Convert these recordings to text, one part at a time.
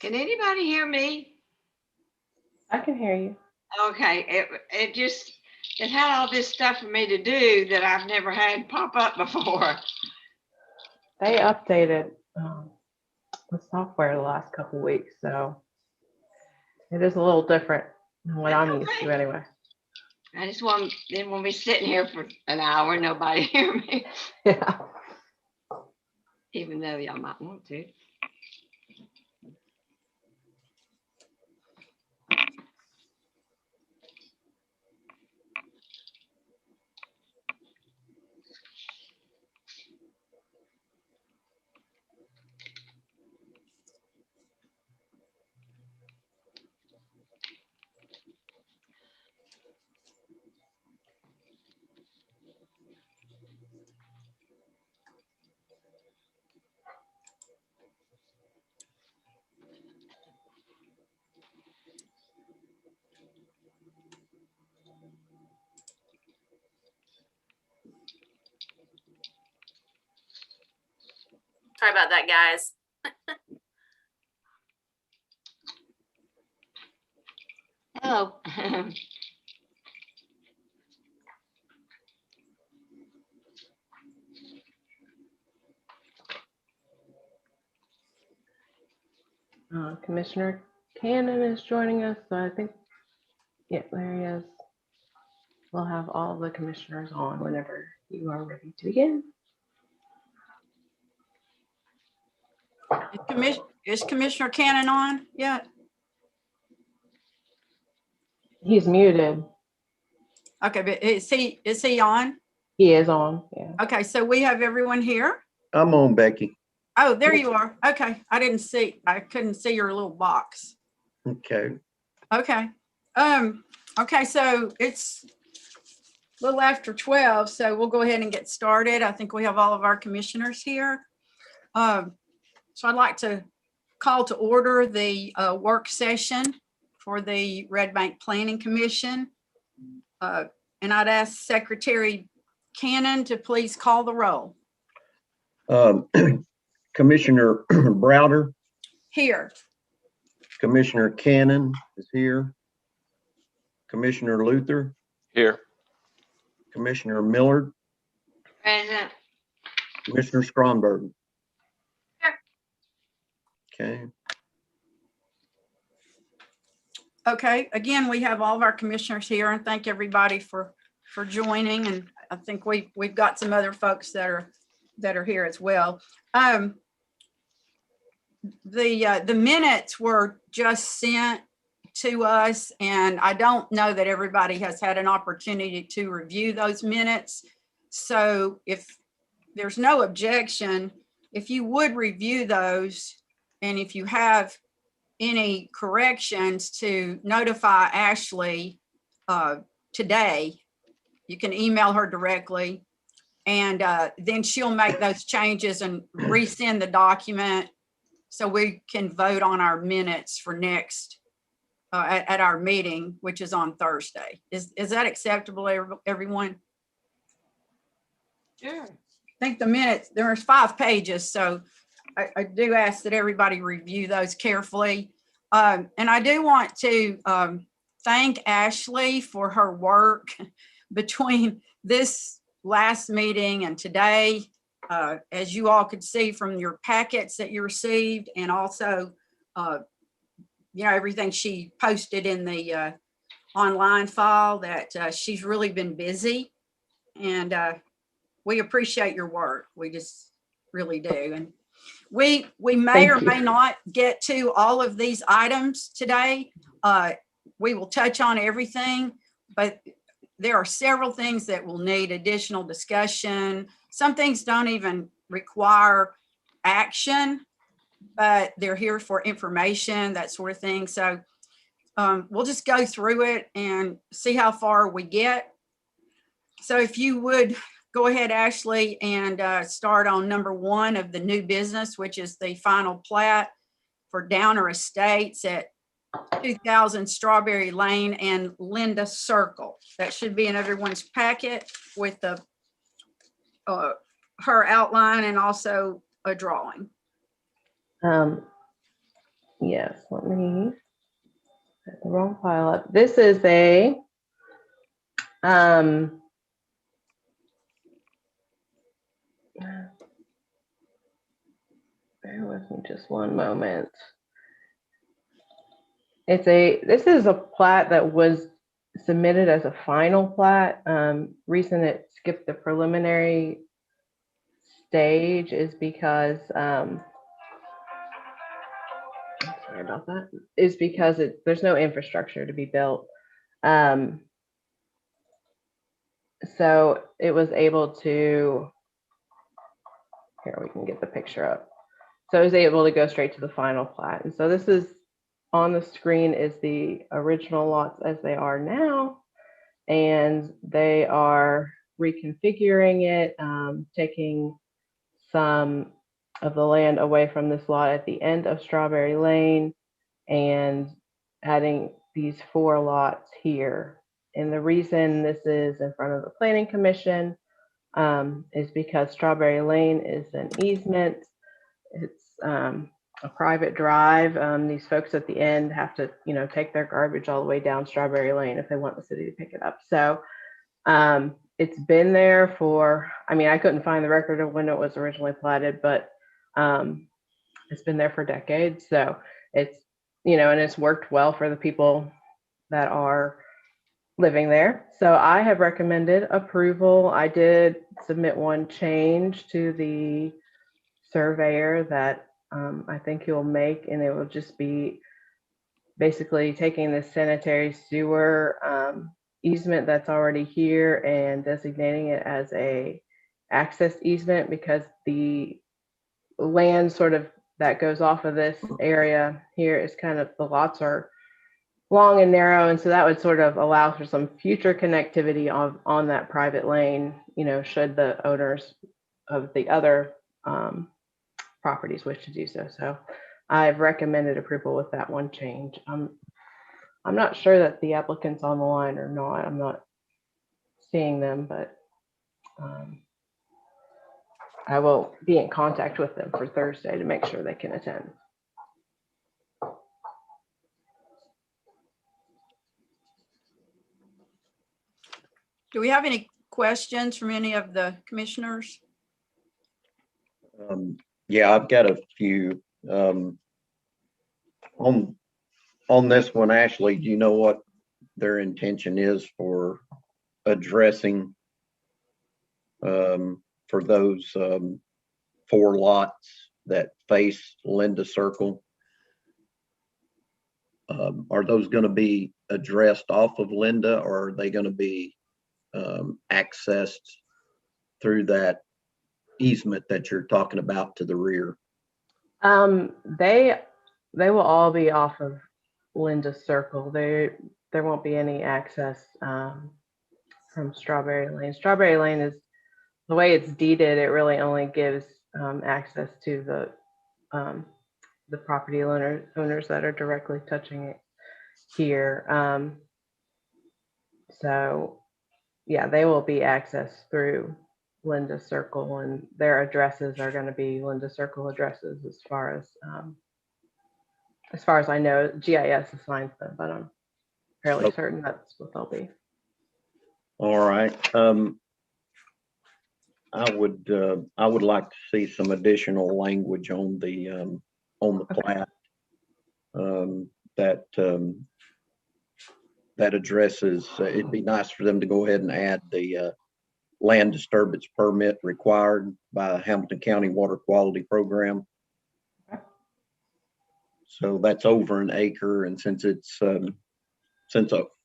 Can anybody hear me? I can hear you. Okay, it had all this stuff for me to do that I've never had pop up before. They updated the software the last couple weeks, so it is a little different than what I'm used to anyway. I just didn't want to be sitting here for an hour and nobody hear me. Yeah. Even though y'all might want to. Sorry about that, guys. Hello. Commissioner Cannon is joining us, so I think, yeah, there he is. We'll have all the commissioners on whenever you are ready to begin. Is Commissioner Cannon on yet? He's muted. Okay, but is he on? He is on, yeah. Okay, so we have everyone here. I'm on, Becky. Oh, there you are. Okay, I couldn't see your little box. Okay. Okay. Okay, so it's a little after 12, so we'll go ahead and get started. I think we have all of our commissioners here. So I'd like to call to order the work session for the Red Bank Planning Commission. And I'd ask Secretary Cannon to please call the roll. Commissioner Browder, Here. Commissioner Cannon is here. Commissioner Luther, Here. Commissioner Millard, Present. Commissioner Skronberg. Okay. Okay, again, we have all of our commissioners here, and thank everybody for joining. And I think we've got some other folks that are here as well. The minutes were just sent to us, and I don't know that everybody has had an opportunity to review those minutes. So if there's no objection, if you would review those, and if you have any corrections, to notify Ashley today. You can email her directly, and then she'll make those changes and resend the document so we can vote on our minutes for next, at our meeting, which is on Thursday. Is that acceptable, everyone? Sure. I think the minutes, there's 5 pages, so I do ask that everybody review those carefully. And I do want to thank Ashley for her work between this last meeting and today. As you all could see from your packets that you received, and also, everything she posted in the online file, that she's really been busy. And we appreciate your work. We just really do. And we may Thank or you. may not get to all of these items today. We will touch on everything, but there are several things that will need additional discussion. Some things don't even require action, but they're here for information, that sort of thing. So we'll just go through it and see how far we get. So if you would go ahead, Ashley, and start on number 1 of the new business, which is the final plat for Downer Estates at 2000 Strawberry Lane and Linda Circle. That should be in everyone's packet with the her outline and also a drawing. Yes, let me set the wrong file up. This is a bear with me just one moment. This is a plat that was submitted as a final plat. Reason it skipped the preliminary stage is because sorry about that, is because there's no infrastructure to be built. So it was able to, here we can get the picture up. So it was able to go straight to the final plat. And so this is on the screen is the original lots as they are now. And they are reconfiguring it, taking some of the land away from this lot at the end of Strawberry Lane and adding these 4 lots here. And the reason this is in front of the Planning Commission is because Strawberry Lane is an easement. It's a private drive. These folks at the end have to, take their garbage all the way down Strawberry Lane if they want the city to pick it up. So it's been there for, I couldn't find the record of when it was originally platted, but it's been there for decades. So it's, and it's worked well for the people that are living there. So I have recommended approval. I did submit one change to the surveyor that I think he'll make, and it will just be basically taking the sanitary sewer easement that's already here and designating it as a access easement, because the land sort of that goes off of this area here is kind of, the lots are long and narrow, and so that would sort of allow for some future connectivity on that private lane, should the owners of the other properties wish to do so. So I've recommended approval with that one change. I'm not sure that the applicant's on the line or not. I'm not seeing them, but I will be in contact with them for Thursday to make sure they can attend. Do we have any questions from any of the commissioners? Yeah, I've got a few. On this one, Ashley, do you know what their intention is for addressing for those 4 lots that face Linda Circle? Are those going to be addressed off of Linda, or are they going to be accessed through that easement that you're talking about to the rear? They will all be off of Linda Circle. There won't be any access from Strawberry Lane. Strawberry Lane is, the way it's deeded, it really only gives access to the the property owners that are directly touching it here. So yeah, they will be accessed through Linda Circle, and their addresses are going to be Linda Circle addresses as far as I know. GIS assigns them, but I'm fairly Okay. certain that's what they'll be. All right. I would like to see some additional language on the Okay. plat that addresses. It'd be nice for them to go ahead and add the land disturbance permit required by the Hamilton County Water Quality Program. Okay. So that's over an acre, and since it's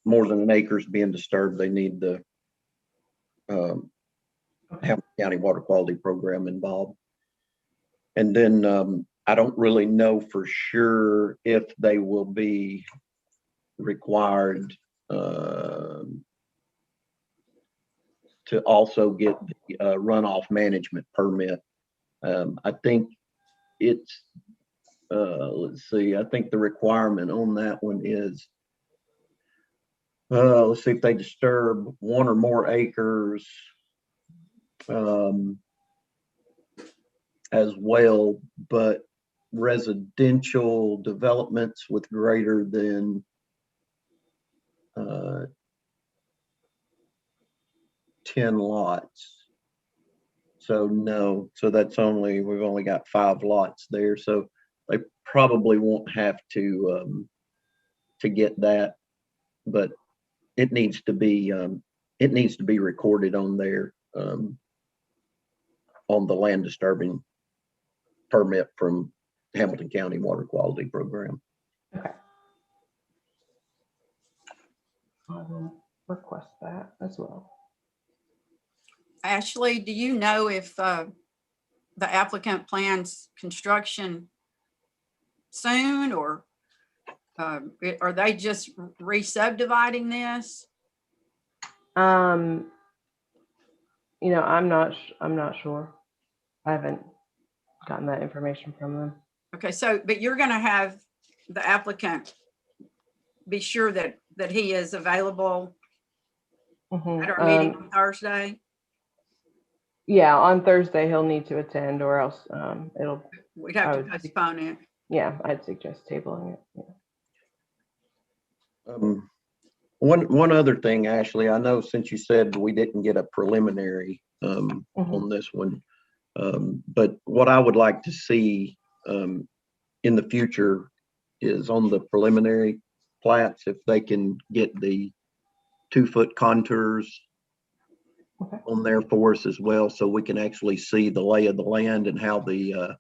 more than an acre is being disturbed, they need the Hamilton County Water Quality Program involved. And then I don't really know for sure if they will be required to also get the runoff management permit. I think it's, let's see, I think the requirement on that one is, let's see, if they disturb 1 or more acres as well, but residential developments with greater than 10 lots. So no, so we've only got 5 lots there. So they probably won't have to get that, but it needs to be recorded on there on the land disturbing permit from Hamilton County Water Quality Program. Okay. I will request that as well. Ashley, do you know if the applicant plans construction soon, or are they just re-subdividing this? I'm not sure. I haven't gotten that information from them. Okay, so, but you're gonna have the applicant be sure that he is available at our meeting on Thursday? Yeah, on Thursday he'll need to attend, or else We'd have to postpone it. yeah, I'd suggest tabling it. Yeah. One other thing, Ashley, I know since you said we didn't get a preliminary on this one, but what I would like to see in the future is on the preliminary plats, if they can get the 2-foot contours on there for us as well, so we can actually see the lay of the land and how the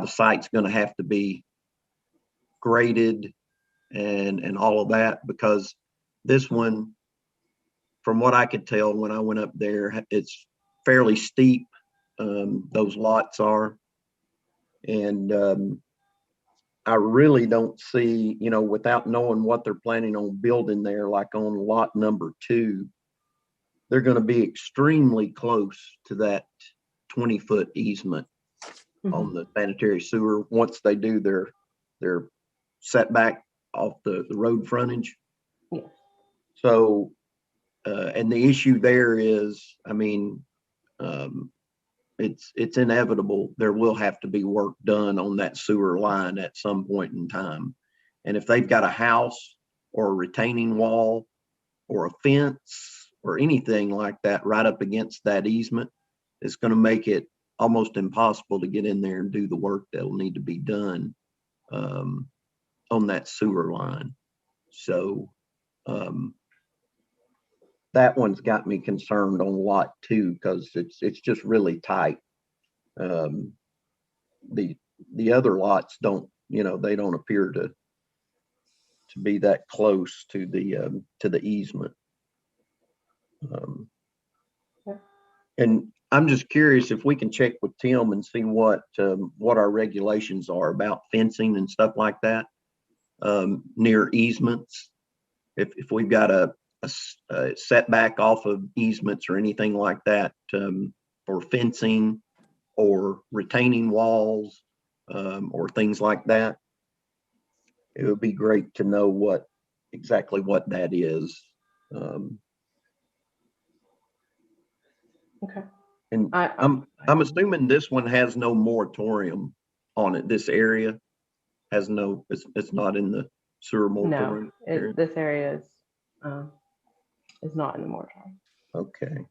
site's going to have to be graded and all of that, because this one, from what I could tell when I went up there, it's fairly steep. Those lots are, and I really don't see, without knowing what they're planning on building there, like on lot number 2, they're going to be extremely close to that 20-foot easement on the sanitary sewer once they do their setback off the road frontage. Yeah. So, and the issue there is, it's inevitable. There will have to be work done on that sewer line at some point in time. And if they've got a house or a retaining wall or a fence or anything like that right up against that easement, it's going to make it almost impossible to get in there and do the work that'll need to be done on that sewer line. So that one's got me concerned on lot 2 because it's just really tight. The other lots don't, they don't appear to be that close to the easement. And I'm just curious if we can check with Tim and see what our regulations are about fencing and stuff like that near easements. If we've got a setback off of easements or anything like that for fencing or retaining walls, or things like that, it would be great to know exactly what that is. Okay. And I'm assuming this one has no moratorium on it. This area has no, it's not in the sewer moratorium. No, this area is not in the moratorium. Okay.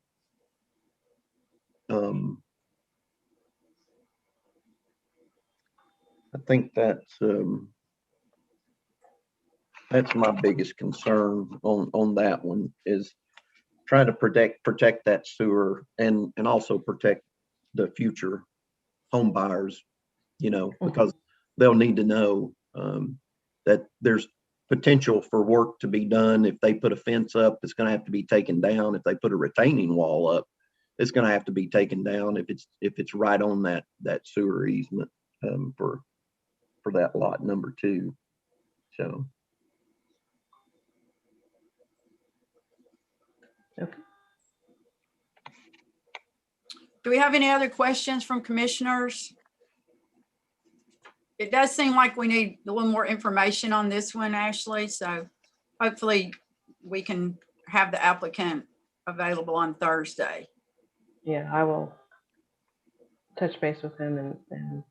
I think that's my biggest concern on that one, is trying to protect that sewer and also protect the future home buyers, because they'll need to know that there's potential for work to be done. If they put a fence up, it's going to have to be taken down. If they put a retaining wall up, it's going to have to be taken down if it's right on that sewer easement for that lot number 2. So. Okay. Do we have any other questions from commissioners? It does seem like we need a little more information on this one, Ashley, so hopefully we can have the applicant available on Thursday. Yeah, I will touch base with him and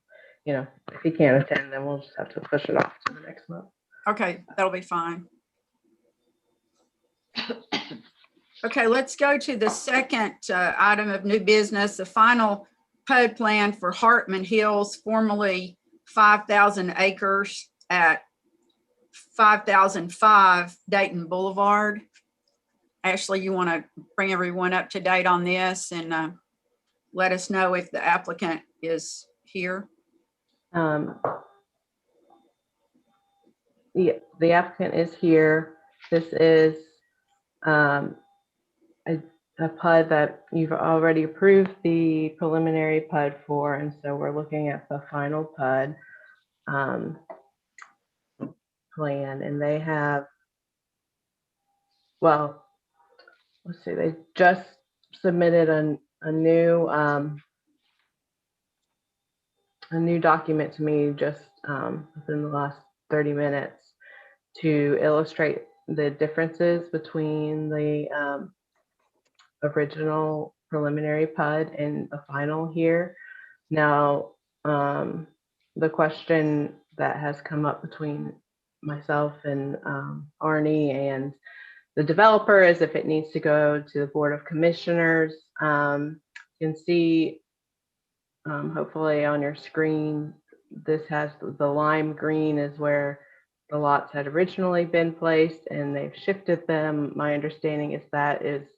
if he can't attend, then we'll just have to push it off to the next month. Okay, that'll be fine. Okay, let's go to the second item of new business, the final PUD plan for Hartman Hills, formerly 5,000 acres at 5005 Dayton Boulevard. Ashley, you want to bring everyone up to date on this and let us know if the applicant is here? Yeah, the applicant is here. This is a PUD that you've already approved the preliminary PUD for, and so we're looking at the final PUD plan, and they have, well, let's see, they just submitted a new document to me just within the last 30 minutes to illustrate the differences between the original preliminary PUD and the final here. Now, the question that has come up between myself and Arnie and the developer is if it needs to go to the Board of Commissioners. You can see, hopefully on your screen, this has the lime green is where the lots had originally been placed, and they've shifted them. My understanding is that is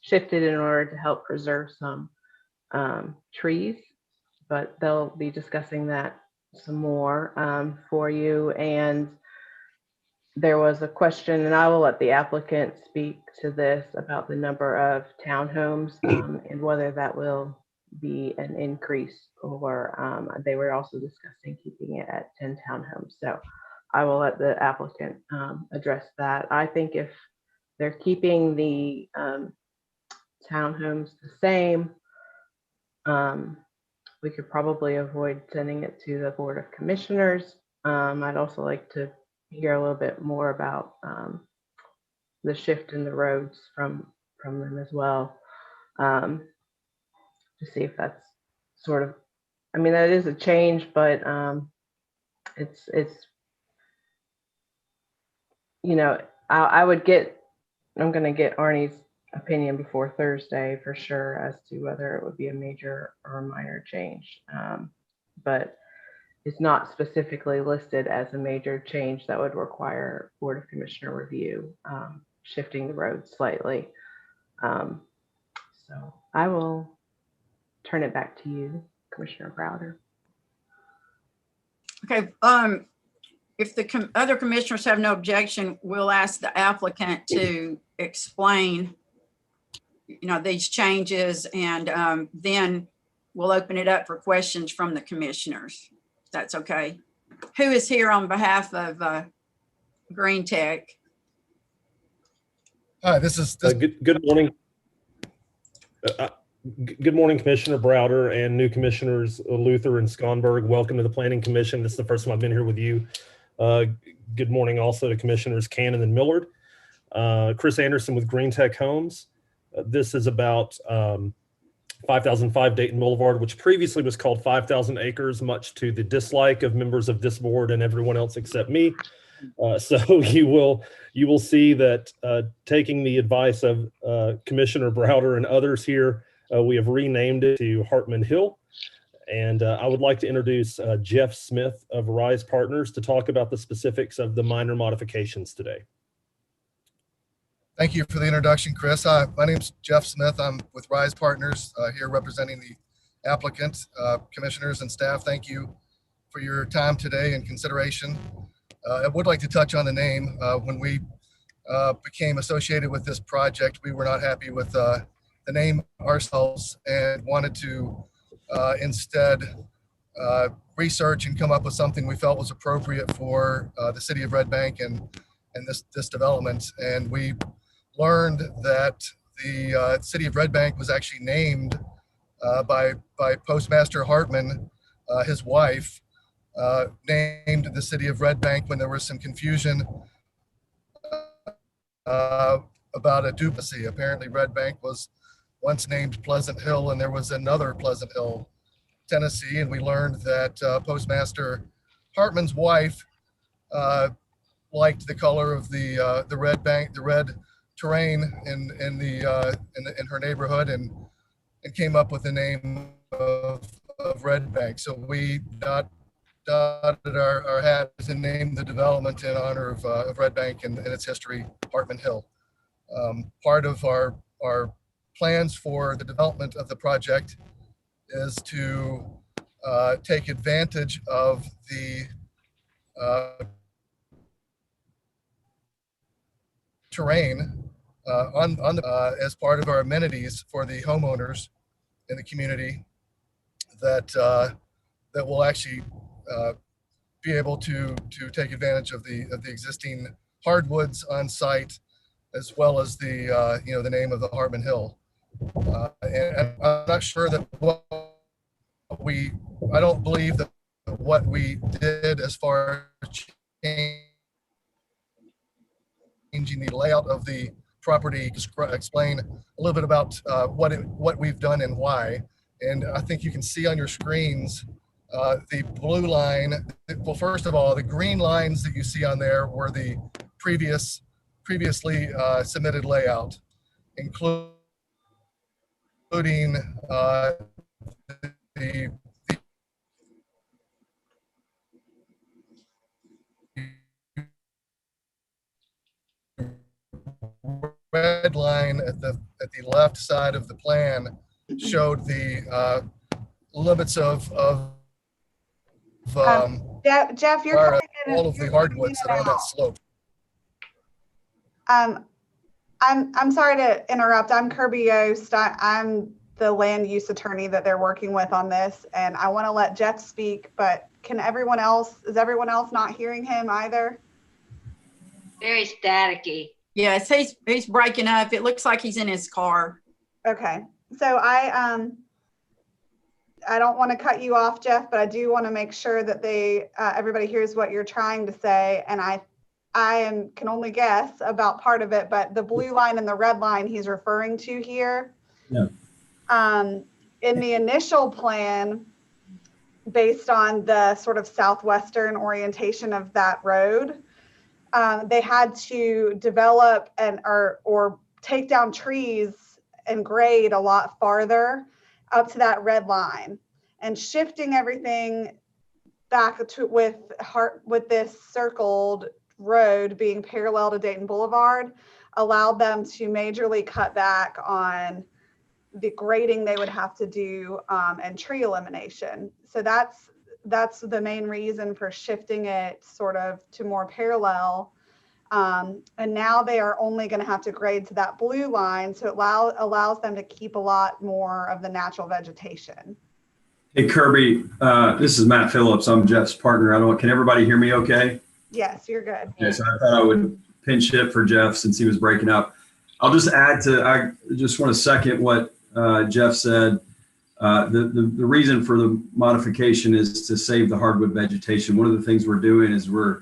shifted in order to help preserve some trees, but they'll be discussing that some more for you. And there was a question, and I will let the applicant speak to this, about the number of townhomes and whether that will be an increase, or they were also discussing keeping it at 10 townhomes. So I will let the applicant address that. I think if they're keeping the townhomes the same, we could probably avoid sending it to the Board of Commissioners. I'd also like to hear a little bit more about the shift in the roads from them as well, to see if that's sort of, I mean, that is a change, but it's I'm going to get Arnie's opinion before Thursday for sure as to whether it would be a major or a minor change. But it's not specifically listed as a major change that would require Board of Commissioner review, shifting the road slightly. So I will turn it back to you, Commissioner Browder. Okay, if the other commissioners have no objection, we'll ask the applicant to explain, these changes, and then we'll open it up for questions from the commissioners. If that's okay. Who is here on behalf of Green Tech? Hi, this is Good morning. Good morning, Commissioner Browder and new commissioners Luther and Skonberg. Welcome to the Planning Commission. This is the first time I've been here with you. Good morning also to Commissioners Cannon and Millard. Chris Anderson with Green Tech Homes. This is about 5005 Dayton Boulevard, which previously was called 5,000 acres, much to the dislike of members of this board and everyone else except me. So you will see that taking the advice of Commissioner Browder and others here, we have renamed it to Hartman Hill. And I would like to introduce Jeff Smith of Rise Partners to talk about the specifics of the minor modifications today. Thank you for the introduction, Chris. Hi, my name's Jeff Smith. I'm with Rise Partners here representing the applicant, commissioners and staff. Thank you for your time today and consideration. I would like to touch on the name. When we became associated with this project, we were not happy with the name ourselves and wanted to instead research and come up with something we felt was appropriate for the city of Red Bank and this development. And we learned that the city of Red Bank was actually named by Postmaster Hartman, his wife, named the city of Red Bank when there was some confusion about a duplicity. Apparently Red Bank was once named Pleasant Hill and there was another Pleasant Hill, Tennessee. And we learned that Postmaster Hartman's wife liked the color of the red terrain in her neighborhood and came up with the name of Red Bank. So we dotted our hats and named the development in honor of Red Bank and its history, Hartman Hill. Part of our plans for the development of the project is to take advantage of the terrain as part of our amenities for the homeowners in the community that will actually be able to take advantage of the existing hardwoods on site, as well as the the name of the Hartman Hill. And I'm not sure that I don't believe that what we did as far as changing the layout of the property, explain a little bit about what we've done and why. And I think you can see on your screens the blue line. Well, first of all, the green lines that you see on there were the previously submitted layout, including the red line at the left side of the plan showed the limits of Jeff, you're all of the hardwoods that are on that slope. I'm sorry to interrupt. I'm Kirby Yost. I'm the land use attorney that they're working with on this, and I want to let Jeff speak, but is everyone else not hearing him either? Very staticky. Yes, he's breaking up. It looks like he's in his car. Okay. So I don't want to cut you off, Jeff, but I do want to make sure that everybody hears what you're trying to say. And I can only guess about part of it, but the blue line and the red line he's referring to here. Yeah. In the initial plan, based on the sort of southwestern orientation of that road, they had to develop or take down trees and grade a lot farther up to that red line, and shifting everything back to with this circled road being parallel to Dayton Boulevard allowed them to majorly cut back on the grading they would have to do and tree elimination. So that's the main reason for shifting it sort of to more parallel. And now they are only going to have to grade to that blue line, so it allows them to keep a lot more of the natural vegetation. Hey, Kirby, this is Matt Phillips. I'm Jeff's partner. Can everybody hear me okay? Yes, you're good. Okay, so I thought I would pinch hit for Jeff since he was breaking up. I'll just add I just want to second what Jeff said, the reason for the modification is to save the hardwood vegetation. One of the things we're doing is we're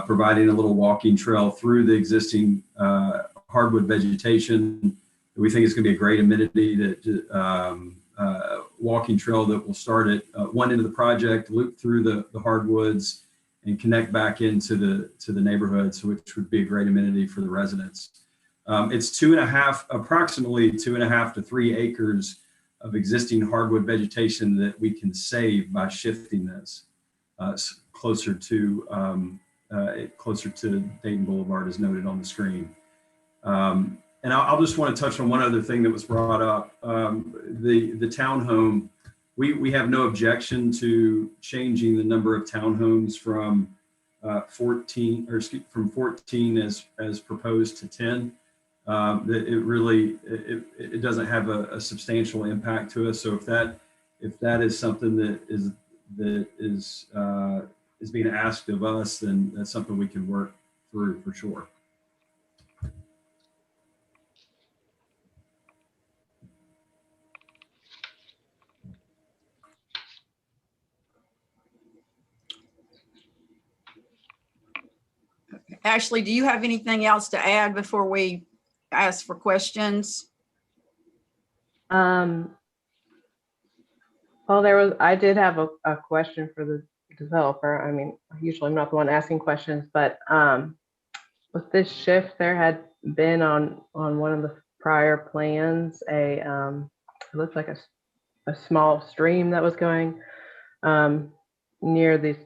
providing a little walking trail through the existing hardwood vegetation. We think it's going to be a great amenity walking trail that will start at one end of the project, loop through the hardwoods, and connect back into the neighborhoods, which would be a great amenity for the residents. It's approximately 2.5 to 3 acres of existing hardwood vegetation that we can save by shifting this closer to Dayton Boulevard, as noted on the screen. And I'll just want to touch on one other thing that was brought up. The townhome, we have no objection to changing the number of townhomes from 14 as proposed to 10. It doesn't have a substantial impact to us. So if that is something that is being asked of us, then that's something we can work through for sure. Ashley, do you have anything else to add before we ask for questions? Well, I did have a question for the developer. I mean, usually I'm not the one asking questions, but with this shift, there had been on one of the prior plans, it looks like a small stream that was going near this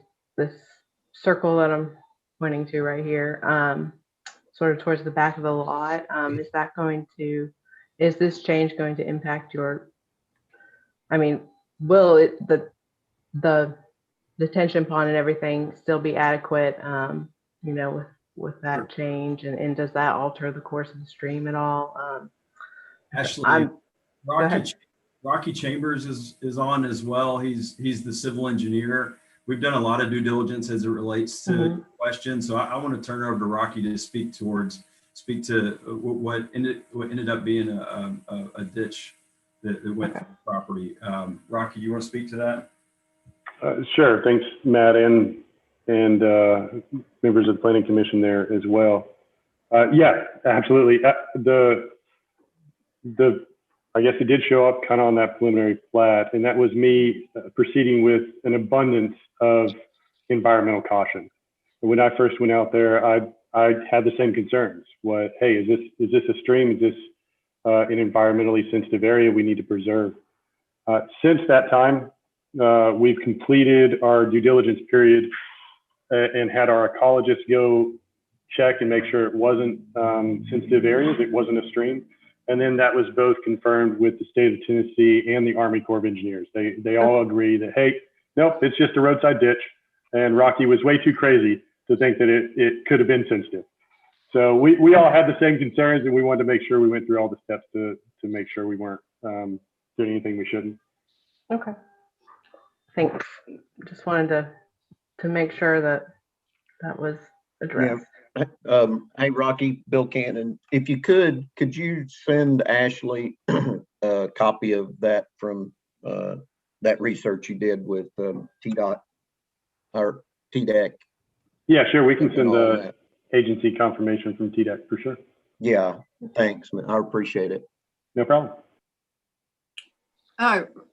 circle that I'm pointing to right here, sort of towards the back of the lot. Is this change going to impact your, I mean, will the detention pond and everything still be adequate, with that change? And does that alter the course of the stream at all? Actually, Rocky Chambers is on as well. He's the civil engineer. We've done a lot of due diligence as it relates to questions. So I want to turn it over to Rocky to speak to what ended up being a ditch that went through the property. Rocky, you want to speak to that? Sure. Thanks, Matt, and members of the Planning Commission there as well. Yeah, absolutely. I guess it did show up kind of on that preliminary plat, and that was me proceeding with an abundance of environmental caution. When I first went out there, I had the same concerns. Hey, is this a stream? Is this an environmentally sensitive area we need to preserve? Since that time, we've completed our due diligence period and had our ecologists go check and make sure it wasn't sensitive areas, it wasn't a stream. And then that was both confirmed with the state of Tennessee and the Army Corps of Engineers. They all agree that, hey, nope, it's just a roadside ditch. And Rocky was way too crazy to think that it could have been sensitive. So we all had the same concerns, and we wanted to make sure we went through all the steps to make sure we weren't doing anything we shouldn't. Okay. Thanks. Just wanted to make sure that was addressed. Yeah. Hey, Rocky, Bill Cannon, if you could you send Ashley a copy of that from that research you did with TDOT or TDEC? Yeah, sure. We can send the agency confirmation from TDEC for sure. Yeah, thanks, man. I appreciate it. No problem.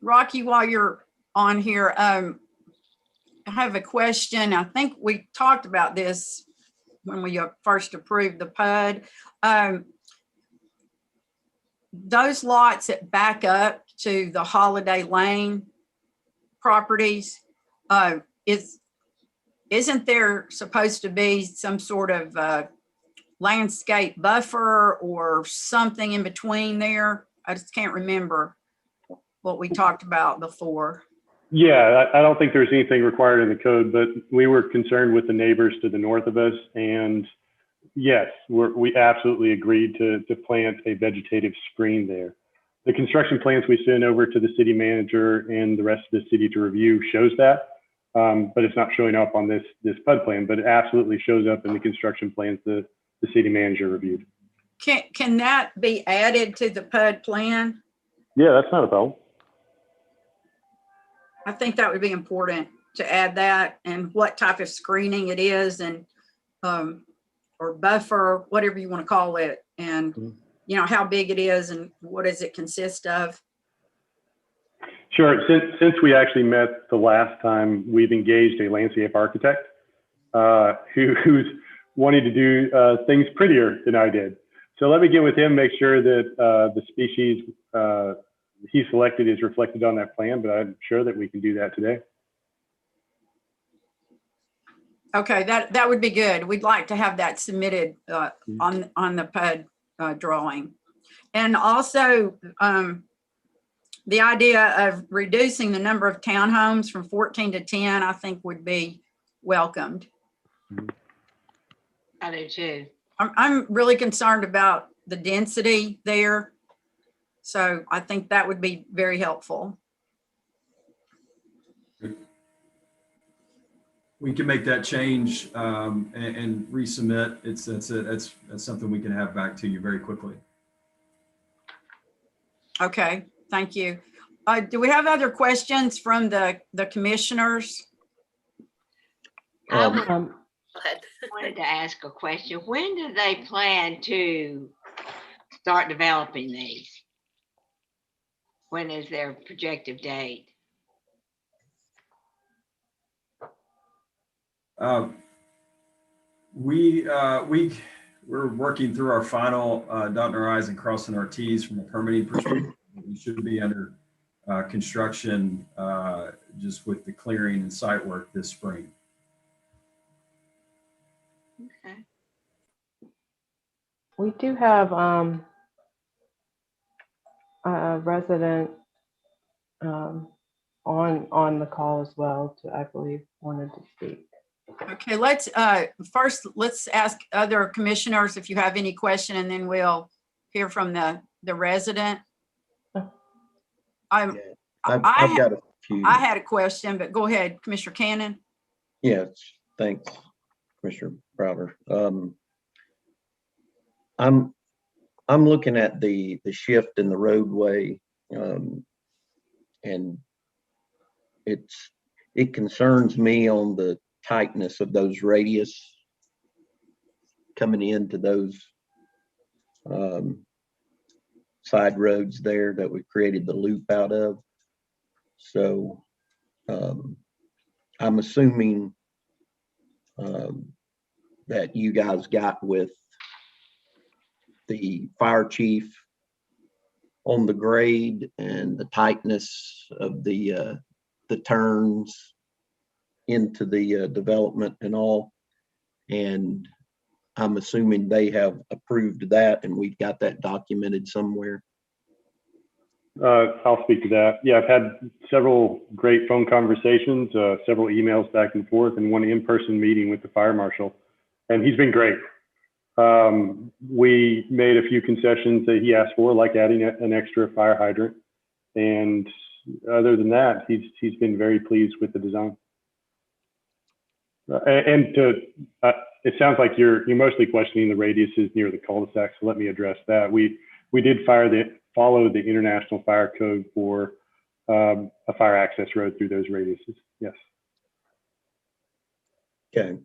Rocky, while you're on here, I have a question. I think we talked about this when we first approved the PUD. Those lots that back up to the Holiday Lane properties, isn't there supposed to be some sort of landscape buffer or something in between there? I just can't remember what we talked about before. Yeah, I don't think there's anything required in the code, but we were concerned with the neighbors to the north of us. And yes, we absolutely agreed to plant a vegetative screen there. The construction plans we sent over to the city manager and the rest of the city to review shows that, but it's not showing up on this PUD plan, but it absolutely shows up in the construction plans that the city manager reviewed. Can that be added to the PUD plan? Yeah, that's not a problem. I think that would be important to add that and what type of screening it is and, or buffer, whatever you want to call it. And, you know, how big it is and what does it consist of? Sure. Since we actually met the last time, we've engaged a landscape architect who's wanting to do things prettier than I did. So let me get with him, make sure that the species he selected is reflected on that plan, but I'm sure that we can do that today. Okay, that would be good. We'd like to have that submitted on the PUD drawing. And also the idea of reducing the number of townhomes from 14 to 10, I think would be welcomed. I do too. I'm really concerned about the density there. So I think that would be very helpful. We can make that change and resubmit. That's something we can have back to you very quickly. Okay, thank you. Do we have other questions from the commissioners? I Um, wanted to ask a question. When do they plan to start developing these? When is their projected date? We're working through our final dotting our I's and crossing our T's from a permitting perspective. We should be under construction just with the clearing and site work this spring. Okay. we do have a resident on the call as well, I believe wanted to speak. Okay, let's first let's ask other commissioners if you have any question, and then we'll hear from the resident. I've got a few. I had a question, but go ahead, Commissioner Cannon. Yes, thanks, Commissioner Browder. I'm looking at the shift in the roadway, and it concerns me on the tightness of those radius coming into those side roads there that we created the loop out of. So I'm assuming that you guys got with the fire chief on the grade and the tightness of the turns into the development and all. And I'm assuming they have approved that and we've got that documented somewhere. I'll speak to that. Yeah, I've had several great phone conversations, several emails back and forth, and one in-person meeting with the fire marshal, and he's been great. We made a few concessions that he asked for, like adding an extra fire hydrant, and other than that, he's been very pleased with the design. It sounds like you're mostly questioning the radiuses near the cul-de-sac, so let me address that. We did follow the International Fire Code for a fire access road through those radiuses. Yes. Okay.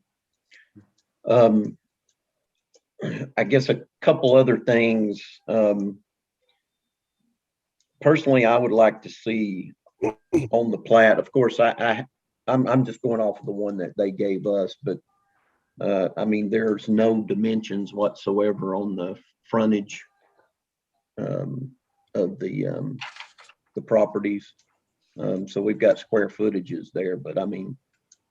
I guess a couple other things. Personally, I would like to see on the plat. Of course, I'm just going off of the one that they gave us, but I mean, there's no dimensions whatsoever on the frontage of the properties. So we've got square footages there, but I mean,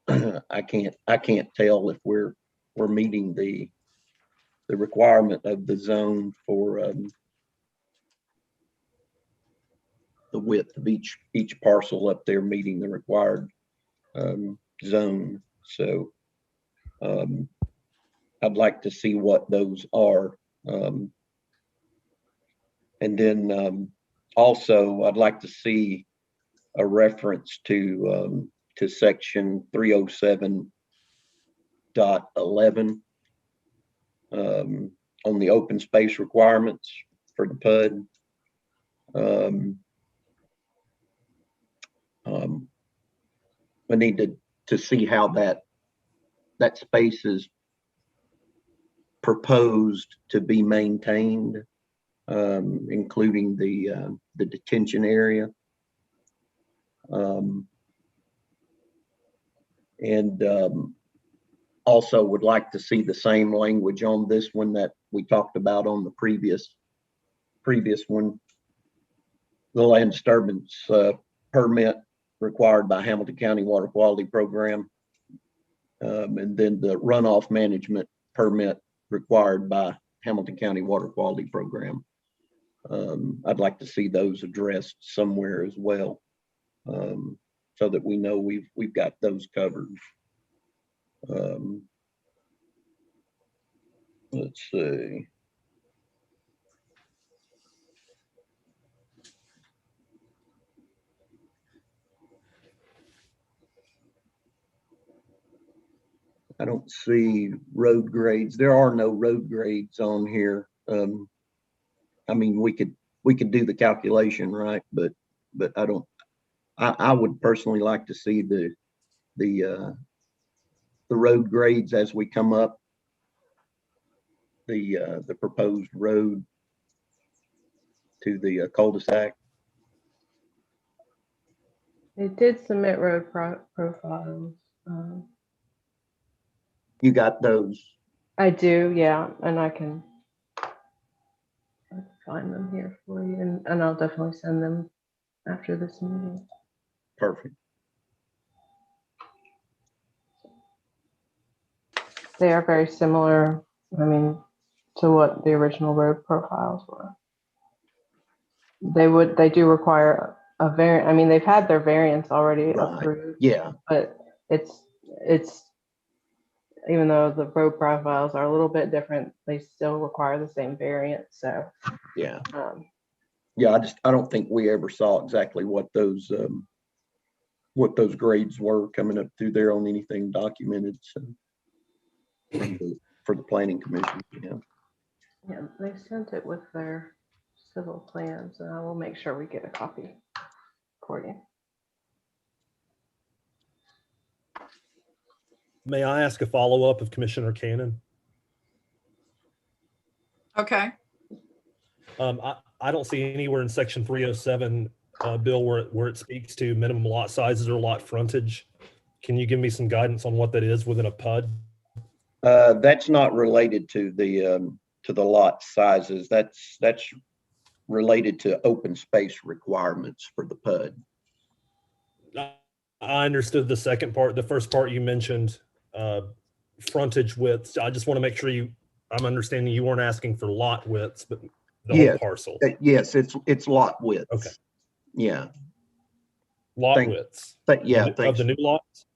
I can't tell if we're meeting the requirement of the zone for the width of each parcel up there meeting the required zone. So I'd like to see what those are. And then also I'd like to see a reference to section 307.11 on the open space requirements for the PUD. I need to see how that space is proposed to be maintained, including the detention area. And also would like to see the same language on this one that we talked about on the previous one. The land disturbance permit required by Hamilton County Water Quality Program. And then the runoff management permit required by Hamilton County Water Quality Program. I'd like to see those addressed somewhere as well, so that we know we've got those covered. Let's see. I don't see road grades. There are no road grades on here. I mean, we could do the calculation, right? But I don't. I would personally like to see the road grades as we come up the proposed road to the cul-de-sac. They did submit road profiles. You got those? I do, yeah, and I can find them here for you, and I'll definitely send them after this meeting. Perfect. They are very similar, I mean, to what the original road profiles were. They do require a variant. I mean, they've had their variants already approved. Yeah. But it's even though the road profiles are a little bit different, they still require the same variant. So yeah. Yeah, I don't think we ever saw exactly what those grades were coming up through there on anything documented. So for the planning commission, yeah, they sent it with their civil plans, and I will make sure we get a copy for you. May I ask a follow-up of Commissioner Cannon? Okay. I don't see anywhere in section 307, Bill, where it speaks to minimum lot sizes or lot frontage. Can you give me some guidance on what that is within a PUD? That's not related to the lot sizes. That's related to open space requirements for the PUD. I understood the second part. The first part you mentioned frontage widths. I just want to make sure I'm understanding you weren't asking for lot widths, but the whole parcel. Yes, it's lot widths. Okay. Yeah. Lot widths. Yeah. Of the new lots?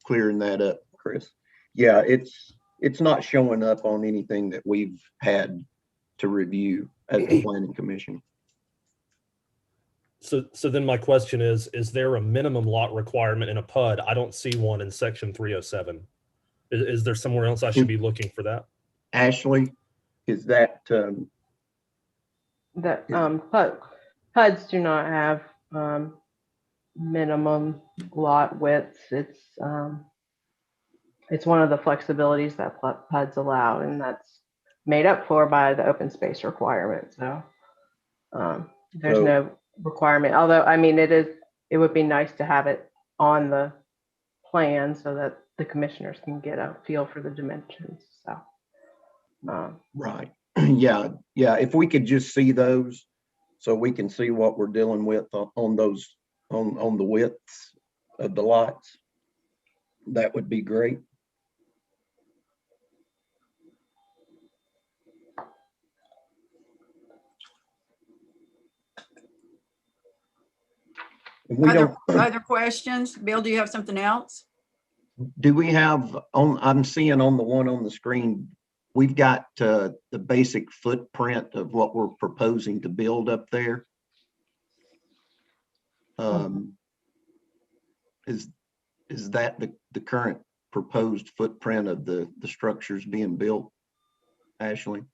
Clearing that up, Chris. Yeah, it's not showing up on anything that we've had to review as the planning commission. So then my question is there a minimum lot requirement in a PUD? I don't see one in section 307. Is there somewhere else I should be looking for that? Ashley, is that PUDs do not have minimum lot widths. It's one of the flexibilities that PUDs allow, and that's made up for by the open space requirement. So there's no requirement, although I mean it would be nice to have it on the plan so that the commissioners can get a feel for the dimensions. So right. Yeah, if we could just see those so we can see what we're dealing with on those on the widths of the lots, that would be great. Other questions? Bill, do you have something else? Do we have I'm seeing on the one on the screen, we've got the basic footprint of what we're proposing to build up there. Is that the current proposed footprint of the structures being built, Ashley?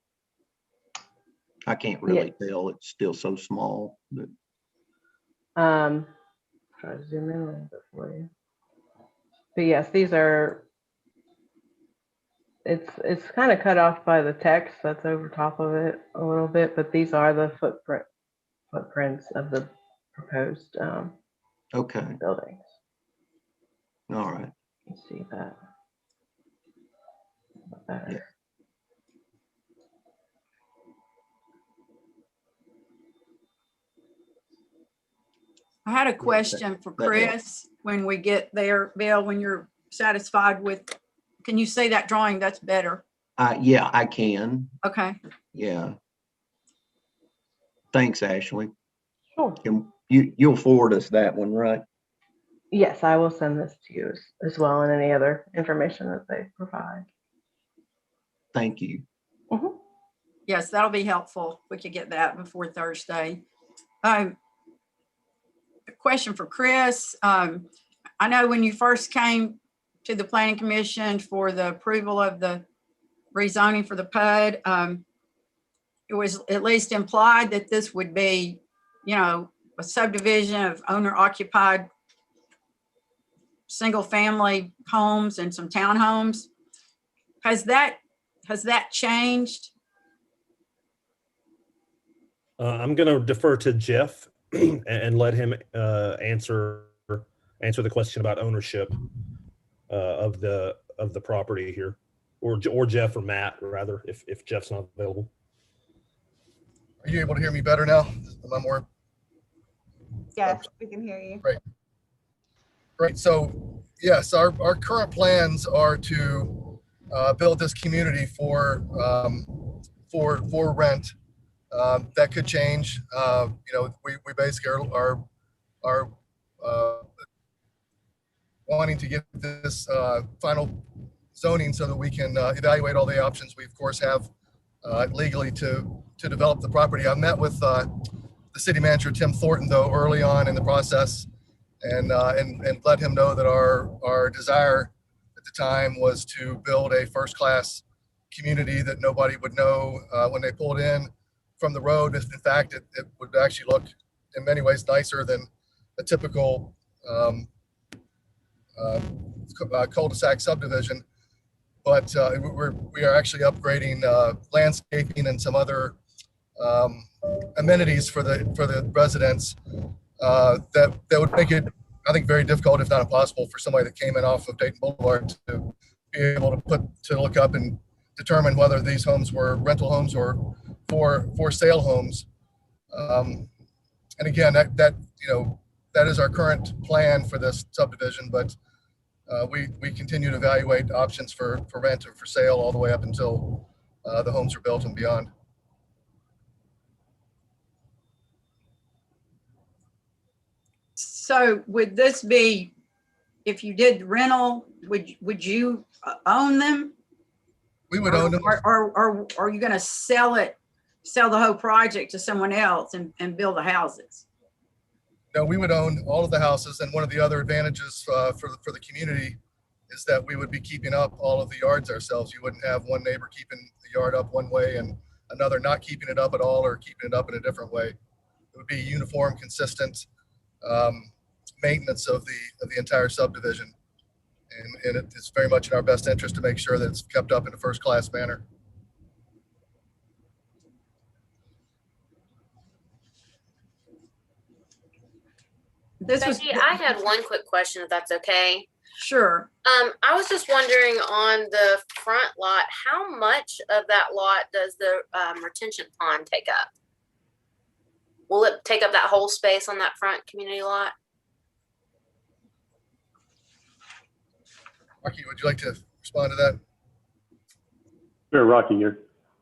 I can't really tell. It's still so small. But try to zoom in a little bit for you. But yes, these are, it's kind of cut off by the text that's over top of it a little bit, but these are the footprints of the proposed Okay, buildings. all right. You see that better. Yeah. I had a question for that helps. Chris when we get there. Bill, when you're satisfied with, can you see that drawing? That's better. Yeah, I can. Okay. Yeah. Thanks, Ashley. Sure. You'll forward us that one, right? Yes, I will send this to you as well, and any other information that they provide. Thank you. Mhm. Yes, that'll be helpful. We could get that before Thursday. A question for Chris. I know when you first came to the Planning Commission for the approval of the rezoning for the PUD, it was at least implied that this would be, you know, a subdivision of owner occupied single family homes and some townhomes. Has that changed? I'm going to defer to Jeff and let him answer the question about ownership of the property here, or Jeff or Matt rather, if Jeff's not available. Are you able to hear me better now? Am I more? Yes, we can hear you. Great. So yes, our current plans are to build this community for rent. That could change. You know, we basically are wanting to get this final zoning so that we can evaluate all the options we of course have legally to develop the property. I met with the city manager, Tim Thornton, though, early on in the process, and let him know that our desire at the time was to build a first-class community that nobody would know when they pulled in from the road. If in fact it would actually look in many ways nicer than a typical cul-de-sac subdivision. But we are actually upgrading landscaping and some other amenities for the residents that would make it, I think, very difficult, if not impossible, for somebody that came in off of Dayton Boulevard to be able to look up and determine whether these homes were rental homes or for sale homes. And again, that is our current plan for this subdivision, but we continue to evaluate options for rent or for sale all the way up until the homes are built and beyond. So would this be, if you did rental, would you own them? We would own them. Or are you going to sell the whole project to someone else and build the houses? No, we would own all of the houses, and one of the other advantages for the community is that we would be keeping up all of the yards ourselves. You wouldn't have one neighbor keeping the yard up one way and another not keeping it up at all or keeping it up in a different way. It would be uniform, consistent maintenance of the entire subdivision, and it's very much in our best interest to make sure that it's kept up in a first-class manner. Becky, I had one quick question, if that's okay. Sure. I was just wondering, on the front lot, how much of that lot does the retention pond take up? Will it take up that whole space on that front community lot? Rocky, would you like to respond to that? Sure, Rocky here.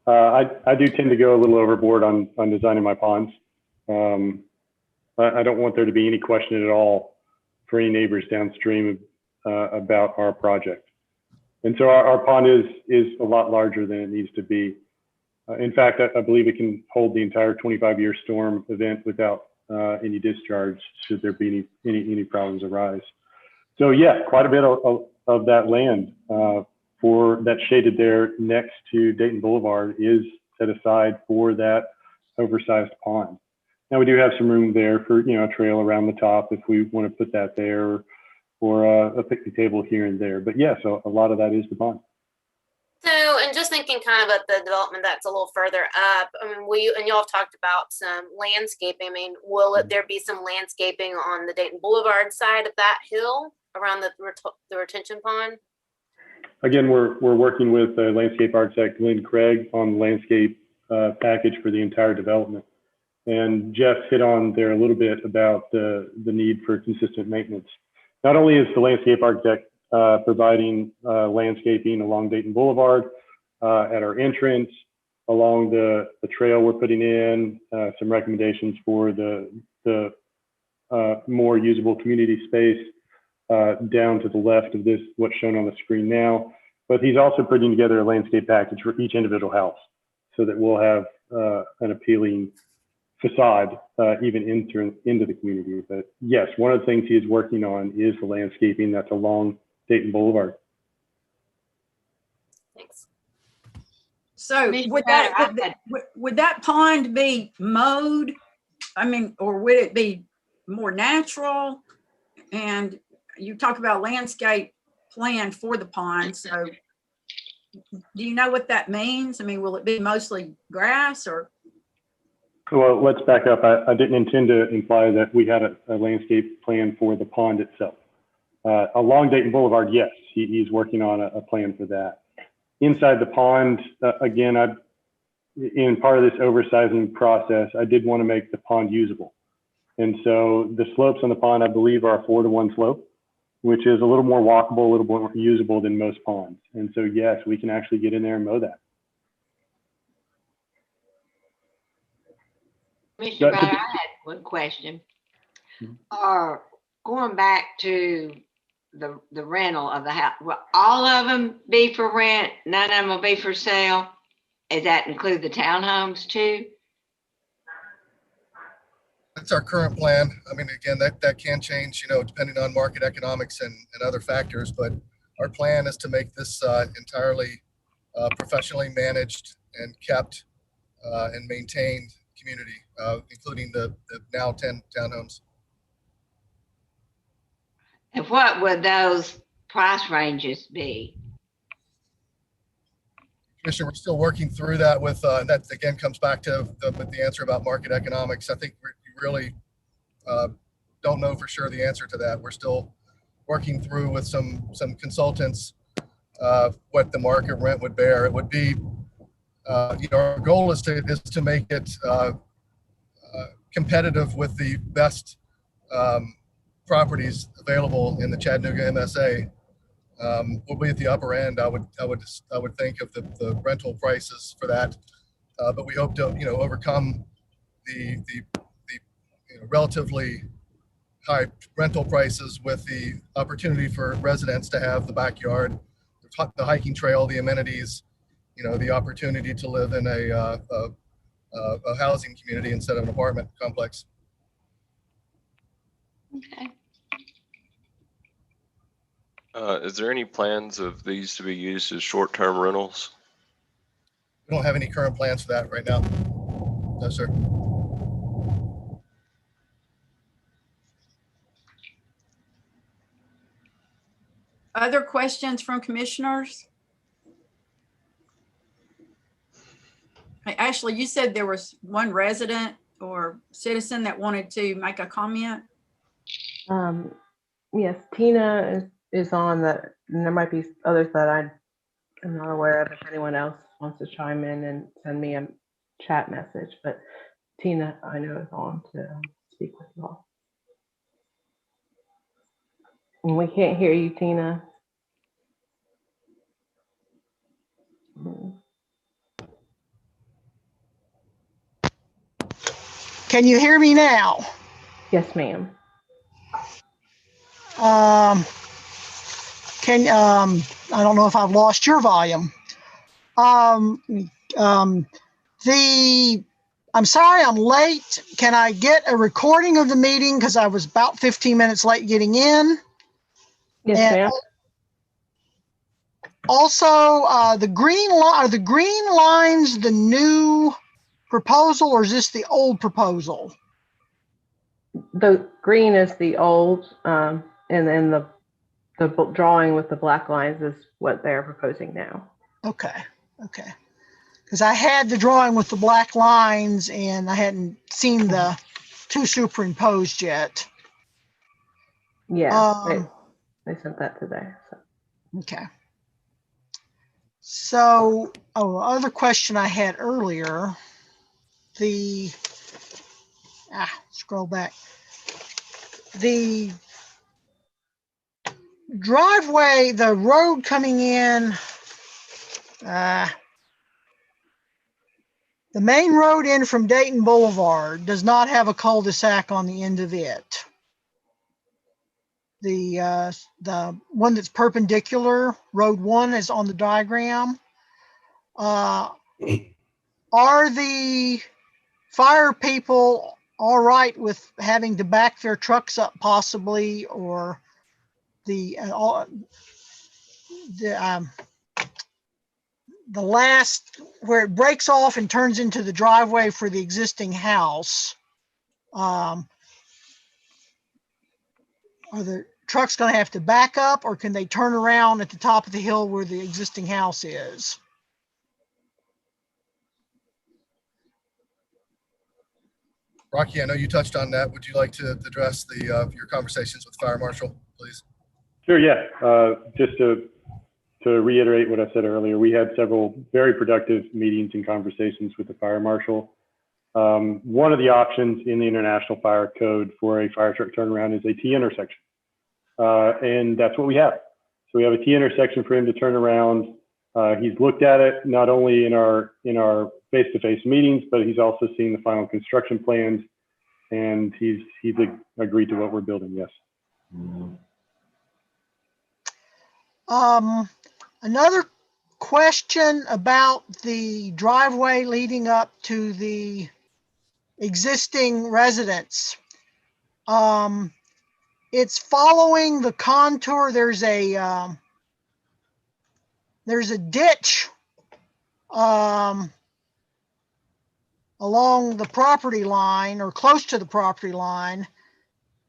I do tend to go a little overboard on designing my ponds. I don't want there to be any question at all for any neighbors downstream about our project. And so our pond is a lot larger than it needs to be. In fact, I believe it can hold the entire 25-year storm event without any discharge should there be any problems arise. So yeah, quite a bit of that land for that shaded there next to Dayton Boulevard is set aside for that oversized pond. Now we do have some room there for, a trail around the top if we want to put that there, or a picnic table here and there. But yeah, so a lot of that is the pond. So, and just thinking kind of at the development that's a little further up, I mean, and y'all have talked about some landscaping. I mean, there be some landscaping on the Dayton Boulevard side of that hill around the retention pond? Again, we're working with landscape architect Lynn Craig on the landscape package for the entire development. And Jeff hit on there a little bit about the need for consistent maintenance. Not only is the landscape architect providing landscaping along Dayton Boulevard, at our entrance, along the trail we're putting in, some recommendations for the more usable community space down to the left of this, what's shown on the screen now. But he's also putting together a landscape package for each individual house so that we'll have an appealing facade even into the community. But yes, one of the things he is working on is the landscaping that's along Dayton Boulevard. Thanks. So would that pond be mowed? I mean, or would it be more natural? And you talk about landscape plan for the pond. So do you know what that means? I mean, will it be mostly grass or? Well, let's back up. I didn't intend to imply that we had a landscape plan for the pond itself. Along Dayton Boulevard, yes, he's working on a plan for that. Inside the pond, again, in part of this oversizing process, I did want to make the pond usable. And so the slopes on the pond, I believe, are a 4-to-1 slope, which is a little more walkable, a little more usable than most ponds. And so, yes, we can actually get in there and mow that. Mr. Brother, I had one question. Going back to the rental of the house, will all of them be for rent? None of them will be for sale? Does that include the townhomes too? That's our current plan. I mean, again, that can change, depending on market economics and other factors, but our plan is to make this entirely professionally managed and kept and maintained community, including the now 10 townhomes. And what would those price ranges be? Commissioner, we're still working through that with, that again comes back to the answer about market economics. I think we really don't know for sure the answer to that. We're still working through with some consultants what the market rent would bear. It would be, our goal is to make it competitive with the best properties available in the Chattanooga MSA. We'll be at the upper end. I would think of the rental prices for that, but we hope to overcome the relatively high rental prices with the opportunity for residents to have the backyard, the hiking trail, the amenities, the opportunity to live in a housing community instead of an apartment complex. Okay. Is there any plans of these to be used as short-term rentals? We don't have any current plans for that right now. No, sir. Other questions from commissioners? Hey, Ashley, you said there was one resident or citizen that wanted to make a comment. Yes, Tina is on that, and there might be others that I'm not aware of. If anyone else wants to chime in and send me a chat message, but Tina, I know, is on to speak with you all. And we can't hear you, Tina. Can you hear me now? Yes, ma'am. I don't know if I've lost your volume. I'm sorry I'm late. Can I get a recording of the meeting? Because I was about 15 minutes late getting in. Yes, ma'am. Also, are the green lines the new proposal, or is this the old proposal? The green is the old, and then the drawing with the black lines is what they're proposing now. Okay, okay. Because I had the drawing with the black lines and I hadn't seen the two superimposed yet. Yeah, they sent that today. So. Okay. So, other question I had earlier, scroll back. The driveway, the road coming in, the main road in from Dayton Boulevard does not have a cul-de-sac on the end of it. The one that's perpendicular, Road 1, is on the diagram. Are the fire people all right with having to back their trucks up possibly, or the last where it breaks off and turns into the driveway for the existing house? Are the trucks going to have to back up, or can they turn around at the top of the hill where the existing house is? Rocky, I know you touched on that. Would you like to address your conversations with Fire Marshal, please? Sure, yeah. Just to reiterate what I said earlier, we had several very productive meetings and conversations with the Fire Marshal. One of the options in the International Fire Code for a fire truck turnaround is a T intersection. And that's what we have. So we have a T intersection for him to turn around. He's looked at it not only in our face-to-face meetings, but he's also seen the final construction plans, and he's agreed to what we're building. Yes. Another question about the driveway leading up to the existing residence. It's following the contour. There's a ditch along the property line, or close to the property line.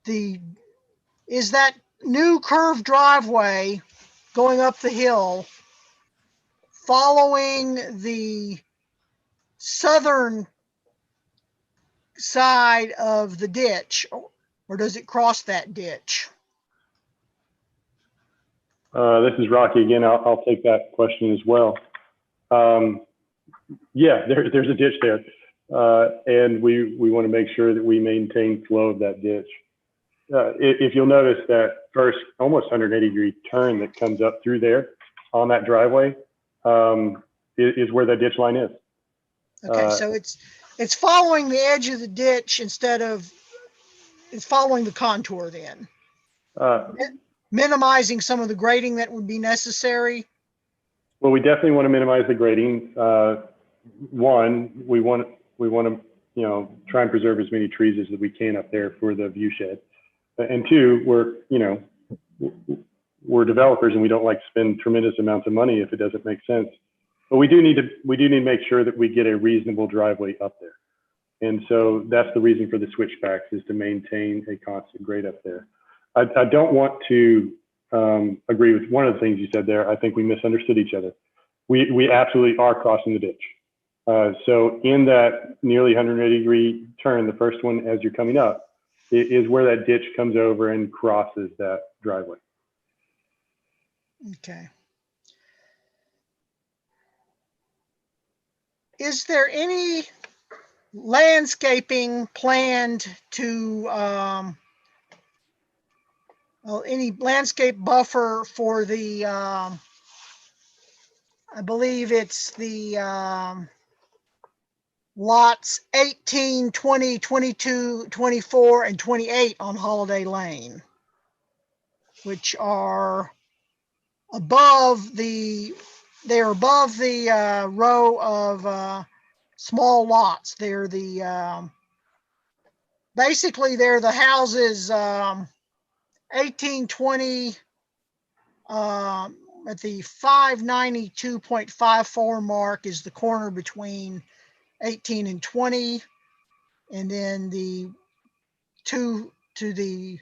Is that new curved driveway going up the hill following the southern side of the ditch, or does it cross that ditch? This is Rocky again. I'll take that question as well. Yeah, there's a ditch there. And we want to make sure that we maintain flow of that ditch. If you'll notice that first almost 180-degree turn that comes up through there on that driveway is where that ditch line is. Okay, so it's following the edge of the ditch instead of, it's following the contour then. Minimizing some of the grading that would be necessary. Well, we definitely want to minimize the grading. One, we want to, try and preserve as many trees as we can up there for the view shed. And two, we're developers and we don't like to spend tremendous amounts of money if it doesn't make sense. But we do need to make sure that we get a reasonable driveway up there. And so that's the reason for the switchbacks, is to maintain a constant grade up there. I don't want to agree with one of the things you said there. I think we misunderstood each other. We absolutely are crossing the ditch. So in that nearly 180-degree turn, the first one as you're coming up, is where that ditch comes over and crosses that driveway. Okay. Is there any landscaping planned to, any landscape buffer for the, I believe it's the lots 18, 20, 22, 24, and 28 on Holiday Lane, which are above the, they're above the row of small lots. They're the, basically they're the houses 18, 20, at the 592.54 mark is the corner between 18 and 20. And then the two to the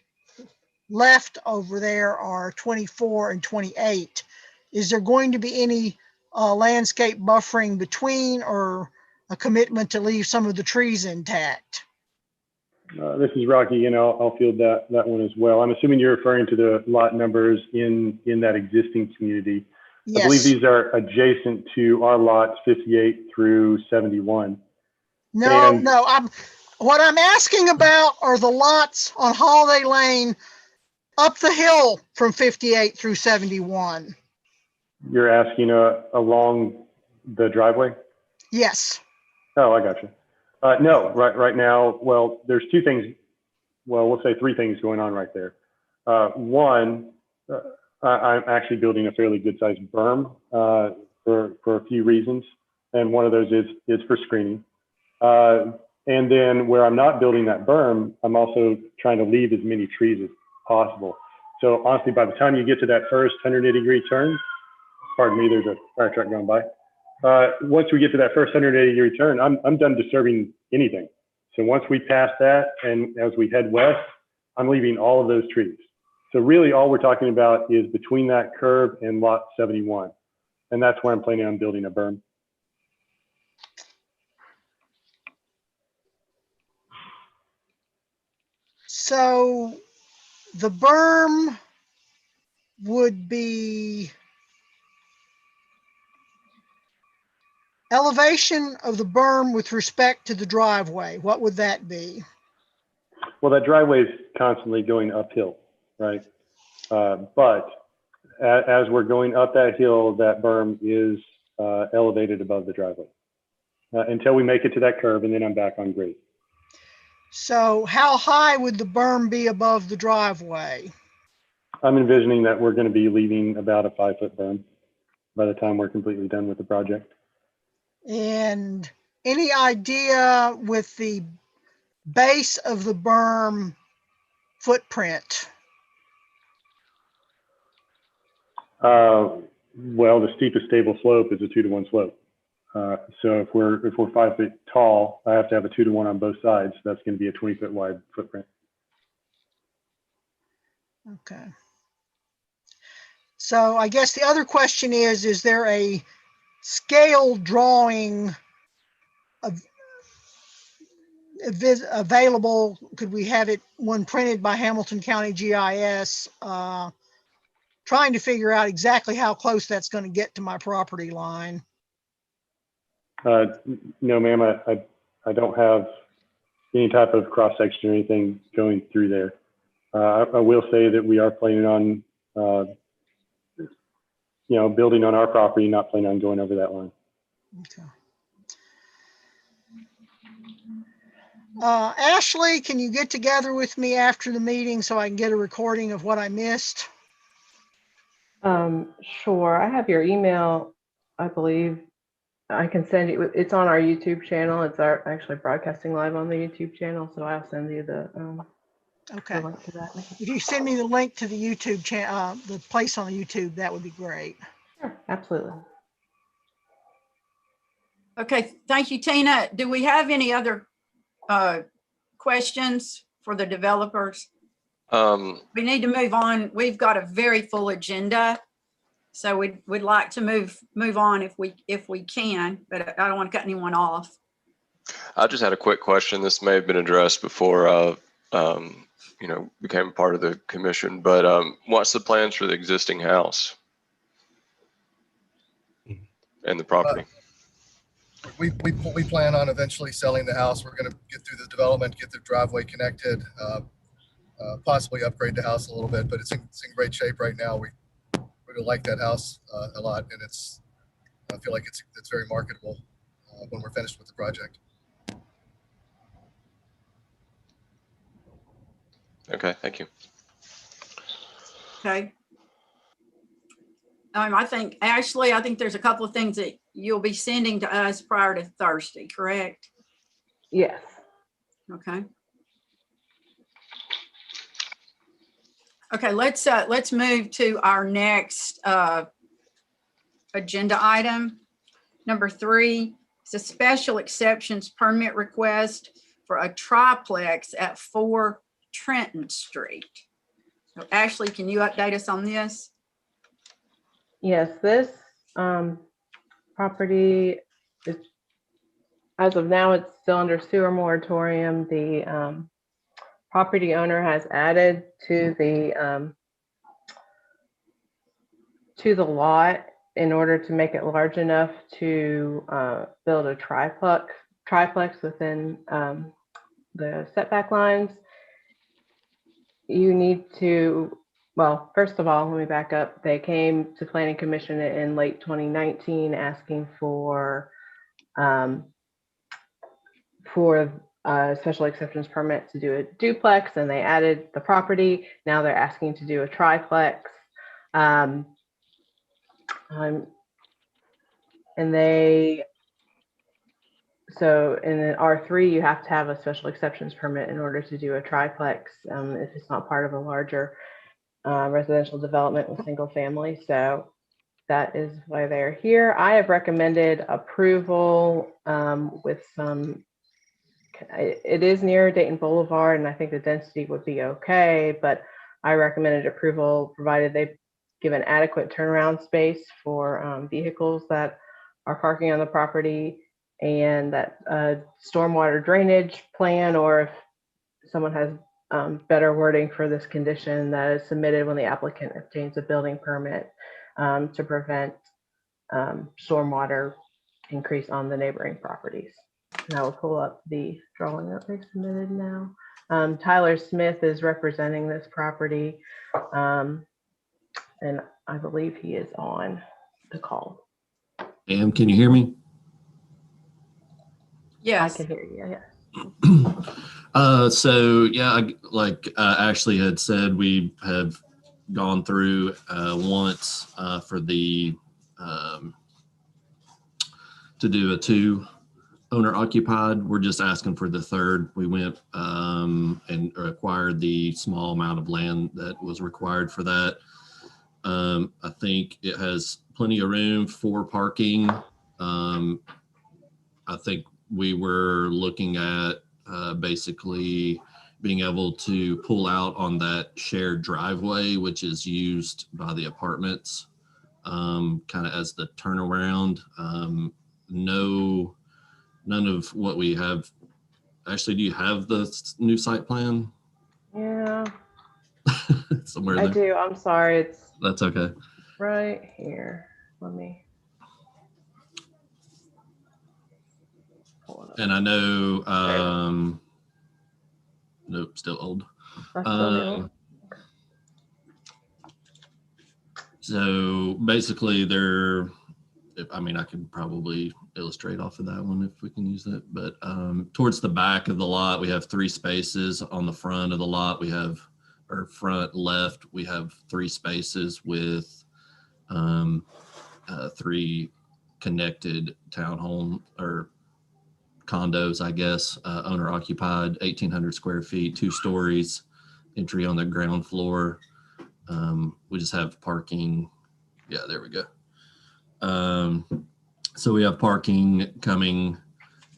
left over there are 24 and 28. Is there going to be any landscape buffering between, or a commitment to leave some of the trees intact? This is Rocky, and I'll field that one as well. I'm assuming you're referring to the lot numbers in that existing community. Yes. I believe these are adjacent to our lots 58 through 71. No, And- no. What I'm asking about are the lots on Holiday Lane up the hill from 58 through 71. You're asking along the driveway? Yes. Oh, I got you. No, right now, well, there's two things. Well, we'll say three things going on right there. One, I'm actually building a fairly good sized berm for a few reasons. And one of those is for screening. And then where I'm not building that berm, I'm also trying to leave as many trees as possible. So honestly, by the time you get to that first 180-degree turn, pardon me, there's a fire truck going by. Once we get to that first 180-degree turn, I'm done disturbing anything. So once we pass that, and as we head west, I'm leaving all of those trees. So really all we're talking about is between that curve and lot 71. And that's where I'm planning on building a berm. So the berm would be elevation of the berm with respect to the driveway. What would that be? Well, that driveway is constantly going uphill, right? But as we're going up that hill, that berm is elevated above the driveway until we make it to that curve, and then I'm back on grade. So how high would the berm be above the driveway? I'm envisioning that we're going to be leaving about a 5-foot berm by the time we're completely done with the project. And any idea with the base of the berm footprint? Well, the steepest stable slope is a 2-to-1 slope. So if we're 5 feet tall, I have to have a 2-to-1 on both sides. That's going to be a 20-foot wide footprint. Okay. So I guess the other question is there a scale drawing available? Could we have it one printed by Hamilton County GIS? Trying to figure out exactly how close that's going to get to my property line. No, ma'am, I don't have any type of cross section or anything going through there. I will say that we are planning on, building on our property, not planning on going over that line. Okay. Ashley, can you get together with me after the meeting so I can get a recording of what I missed? Sure. I have your email, I believe. I can send you, it's on our YouTube channel. It's actually broadcasting live on the YouTube channel. So I'll send you the Okay. link to that. If you send me the link to the YouTube channel, the place on the YouTube, that would be great. Sure, absolutely. Okay, thank you, Tina. Do we have any other questions for the developers? We need to move on. We've got a very full agenda. So we'd like to move on if we can, but I don't want to cut anyone off. I just had a quick question. This may have been addressed before became part of the commission, but what's the plans for the existing house and the property? We plan on eventually selling the house. We're going to get through the development, get the driveway connected, possibly upgrade the house a little bit, but it's in great shape right now. We really like that house a lot, and I feel like it's very marketable when we're finished with the project. Okay, thank you. Okay. I think, Ashley, there's a couple of things that you'll be sending to us prior to Thursday, correct? Yes. Okay. Okay, let's move to our next agenda item. Number 3 is a special exceptions permit request for a triplex at 4 Trenton Street. So Ashley, can you update us on this? Yes, this property is, as of now, it's still under sewer moratorium. The property owner has added to the lot in order to make it large enough to build a triplex within the setback lines. You need to, well, first of all, let me back up. They came to Planning Commission in late 2019 asking for a special exceptions permit to do a duplex, and they added the property. Now they're asking to do a triplex. And so in an R3, you have to have a special exceptions permit in order to do a triplex if it's not part of a larger residential development with single family. So that is why they're here. I have recommended approval with some, it is near Dayton Boulevard, and I think the density would be okay, but I recommended approval provided they give an adequate turnaround space for vehicles that are parking on the property, and that stormwater drainage plan, or if someone has better wording for this condition, that is submitted when the applicant obtains a building permit to prevent stormwater increase on the neighboring properties. And I will pull up the drawing that they submitted now. Tyler Smith is representing this property, and I believe he is on the call. Can you hear me? Yes. I can hear you, yeah. So yeah, like Ashley had said, we have gone through once for the to do a 2 owner occupied. We're just asking for the 3rd. We went and acquired the small amount of land that was required for that. I think it has plenty of room for parking. I think we were looking at basically being able to pull out on that shared driveway, which is used by the apartments, kind of as the turnaround. None of what we have. Actually, do you have the new site plan? Yeah. Somewhere I there? do. I'm sorry. It's That's okay. right here. Let me. And I know, nope, still old. So basically I mean, I could probably illustrate off of that one if we can use that, but towards the back of the lot, we have 3 spaces. On the front of the lot, we have, or front left, we have 3 spaces with 3 connected townhome or condos, I guess, owner occupied, 1,800 square feet, 2 stories, entry on the ground floor. We just have parking. Yeah, there we go. So we have parking coming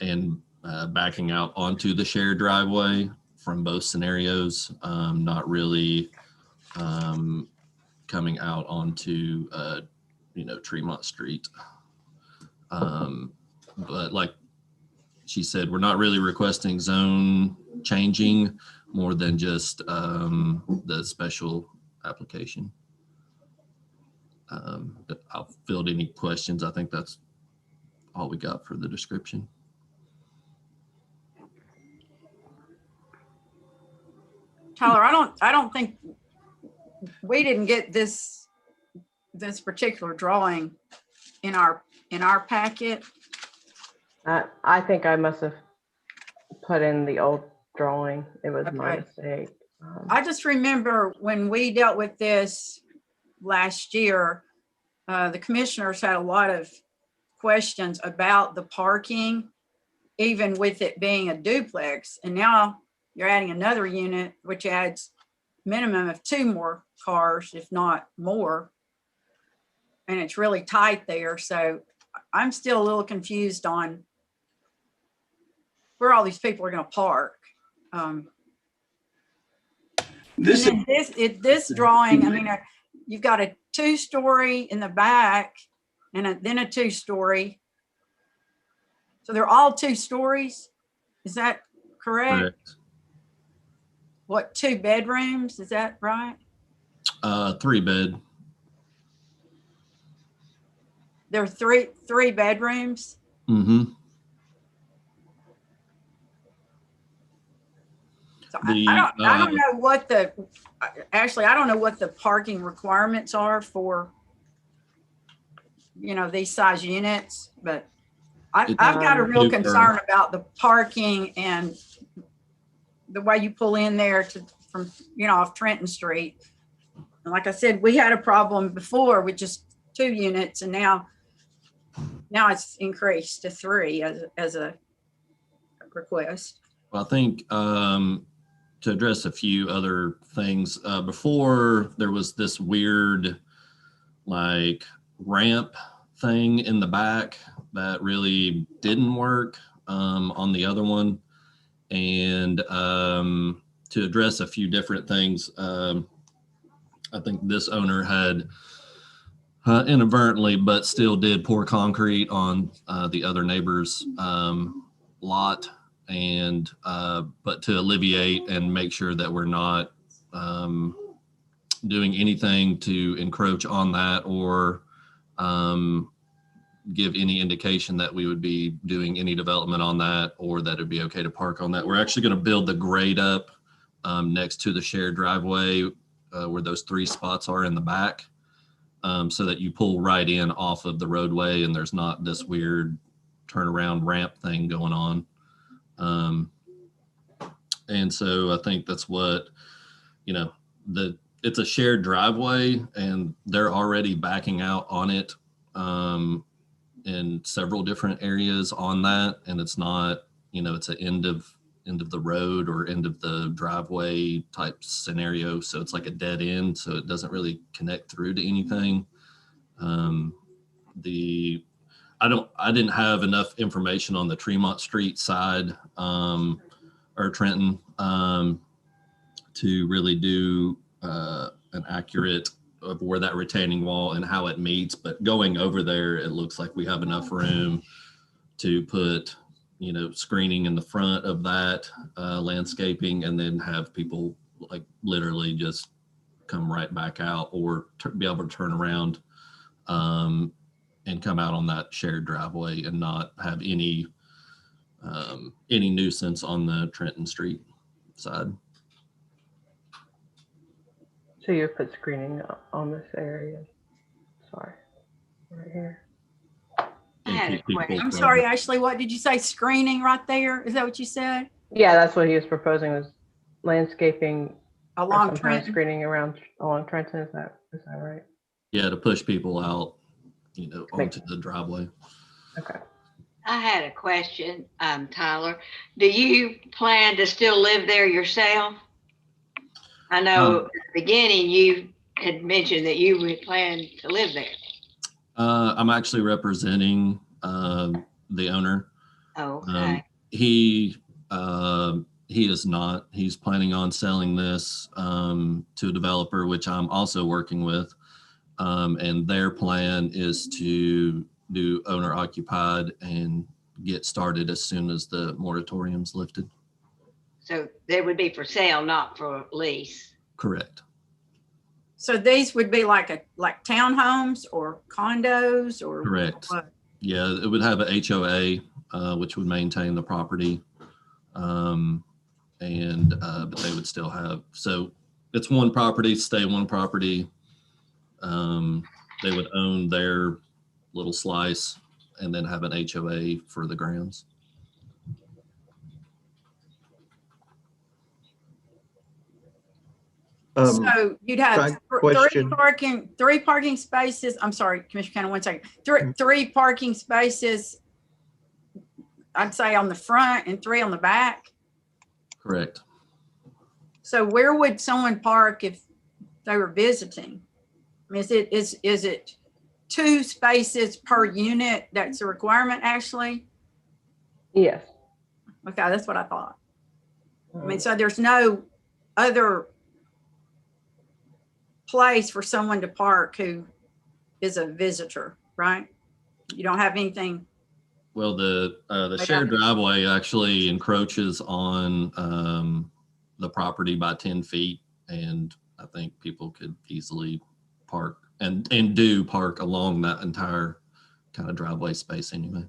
and backing out onto the shared driveway from both scenarios, not really coming out onto, Tremont Street. But like she said, we're not really requesting zone changing more than just the special application. But I'll field any questions. I think that's all we got for the description. Tyler, I don't think we didn't get this particular drawing in our packet. I think I must have put in the old drawing. It was my mistake. I just remember when we dealt with this last year, the commissioners had a lot of questions about the parking, even with it being a duplex. And now you're adding another unit, which adds minimum of 2 more cars, if not more. And it's really tight there. So I'm still a little confused on where all these people are going to park. This And then this drawing, I mean, you've got a 2-story in the back and then a 2-story. So they're all 2 stories. Is that correct? Correct. What, 2 bedrooms? Is that right? 3 bed. There are three bedrooms. Mm-hmm. So I don't know what the, actually, I don't know what the parking requirements are for, these size units, but I've got a real concern about the parking and the way you pull in there from off Trenton Street. And like I said, we had a problem before with just 2 units, and now it's increased to 3 as a request. Well, I think to address a few other things, before there was this weird like ramp thing in the back that really didn't work on the other one. And to address a few different things, I think this owner had inadvertently, but still did pour concrete on the other neighbor's lot. And but to alleviate and make sure that we're not doing anything to encroach on that or give any indication that we would be doing any development on that or that it'd be okay to park on that. We're actually going to build the grade up next to the shared driveway where those 3 spots are in the back, so that you pull right in off of the roadway and there's not this weird turnaround ramp thing going on. And so I think that's what, it's a shared driveway and they're already backing out on it in several different areas on that. And it's not, it's an end of the road or end of the driveway type scenario. So it's like a dead end. So it doesn't really connect through to anything. I didn't have enough information on the Tremont Street side or Trenton to really do an accurate of where that retaining wall and how it meets. But going over there, it looks like we have enough room to put, screening in the front of that landscaping, and then have people like literally just come right back out or be able to turn around and come out on that shared driveway and not have any nuisance on the Trenton Street side. So you put screening on this area. Sorry, right here. I had a question. I'm sorry, Ashley, what did you say? Screening right there? Is that what you said? Yeah, that's what he was proposing, was landscaping along Trenton, screening along Trenton. Is that right? Yeah, to push people out, onto the driveway. Okay. I had a question, Tyler. Do you plan to still live there yourself? I know at the beginning you had mentioned that you would plan to live there. I'm actually representing the owner. Oh, okay. He is not. He's planning on selling this to a developer, which I'm also working with. And their plan is to do owner occupied and get started as soon as the moratorium's lifted. So they would be for sale, not for lease. Correct. So these would be like townhomes or condos or correct. What? Yeah, it would have a HOA, which would maintain the property. But they would still have, so it's one property, stay one property. They would own their little slice and then have an HOA for the grounds. So you'd have three parking spaces. I'm sorry, Commissioner Cannon, 1 second. Three parking spaces, I'd say on the front and 3 on the back. Correct. So where would someone park if they were visiting? I mean, is it 2 spaces per unit? That's a requirement, Ashley? Yes. Okay, that's what I thought. I mean, so there's no other place for someone to park who is a visitor, right? You don't have anything. Well, the Right shared up. driveway actually encroaches on the property by 10 feet, and I think people could easily park and do park along that entire kind of driveway space anyway.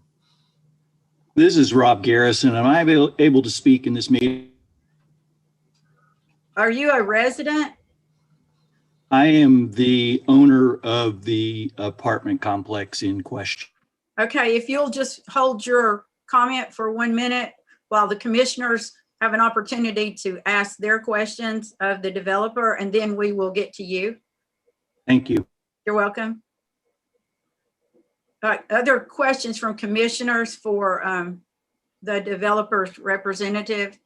This is Rob Garrison. Am I able to speak in this meeting? Are you a resident? I am the owner of the apartment complex in question. Okay, if you'll just hold your comment for 1 minute while the commissioners have an opportunity to ask their questions of the developer, and then we will get to you. Thank you. You're welcome. Other questions from commissioners for the developer's representative?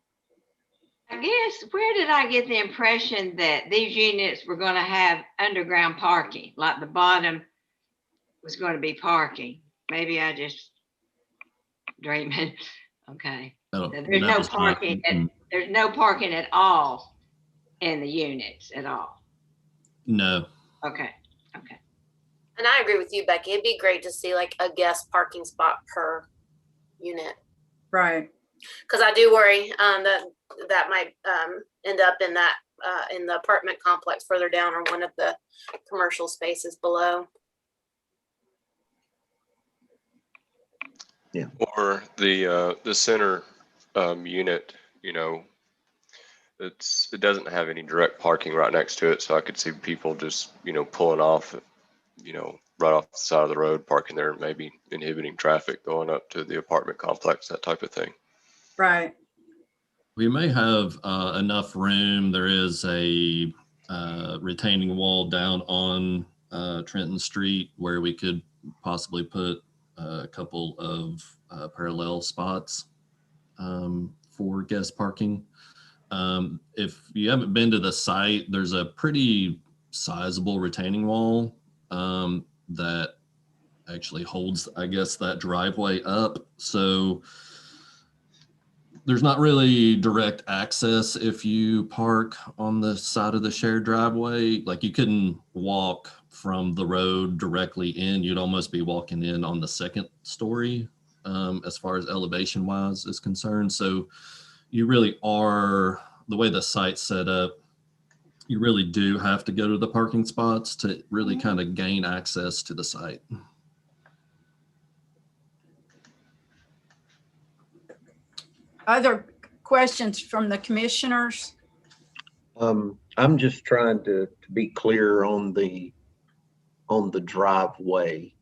I guess, where did I get the impression that these units were going to have underground parking, like the bottom was going to be parking? Maybe I just dreaming. Okay. Oh, There's that no was not- parking. There's no parking at all in the units at all. No. Okay. Okay. And I agree with you, Becky. It'd be great to see like a guest parking spot per unit. Right. Because I do worry that might end up in that in the apartment complex further down or one of the commercial spaces below. Yeah. Or the center unit, you know, it doesn't have any direct parking right next to it, so I could see people just, you know, pulling off, you know, right off the side of the road, parking there, maybe inhibiting traffic going up to the apartment complex, that type of thing. Right. We may have enough room. There is a retaining wall down on Trenton Street where we could possibly put a couple of parallel spots for guest parking. If you haven't been to the site, there's a pretty sizable retaining wall that actually holds, I guess, that driveway up. So there's not really direct access if you park on the side of the shared driveway. Like you couldn't walk from the road directly in. You'd almost be walking in on the second story as far as elevation wise is concerned. So you really are, the way the site's set up, you really do have to go to the parking spots to really kind of gain access to the site. Other questions from the commissioners? I'm just trying to be clear on the driveway.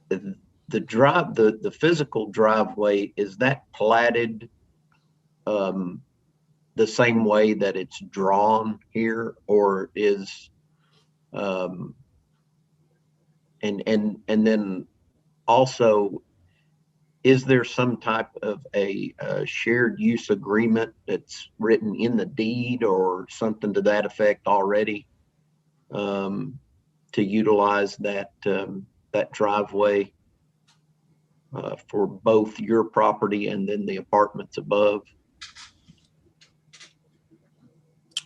The physical driveway, is that platted the same way that it's drawn here, or is and then also, is there some type of a shared use agreement that's written in the deed or something to that effect already to utilize that driveway for both your property and then the apartments above?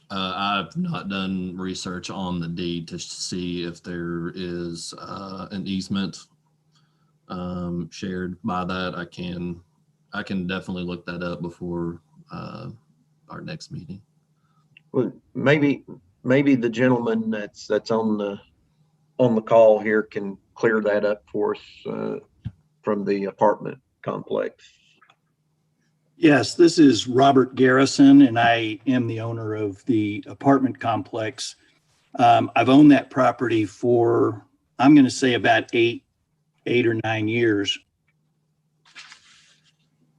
I've not done research on the deed to see if there is an easement shared by that. I can definitely look that up before our next meeting. Well, maybe the gentleman that's on the call here can clear that up for us from the apartment complex. Yes, this is Robert Garrison, and I am the owner of the apartment complex. I've owned that property for, I'm going to say, about eight or 9 years.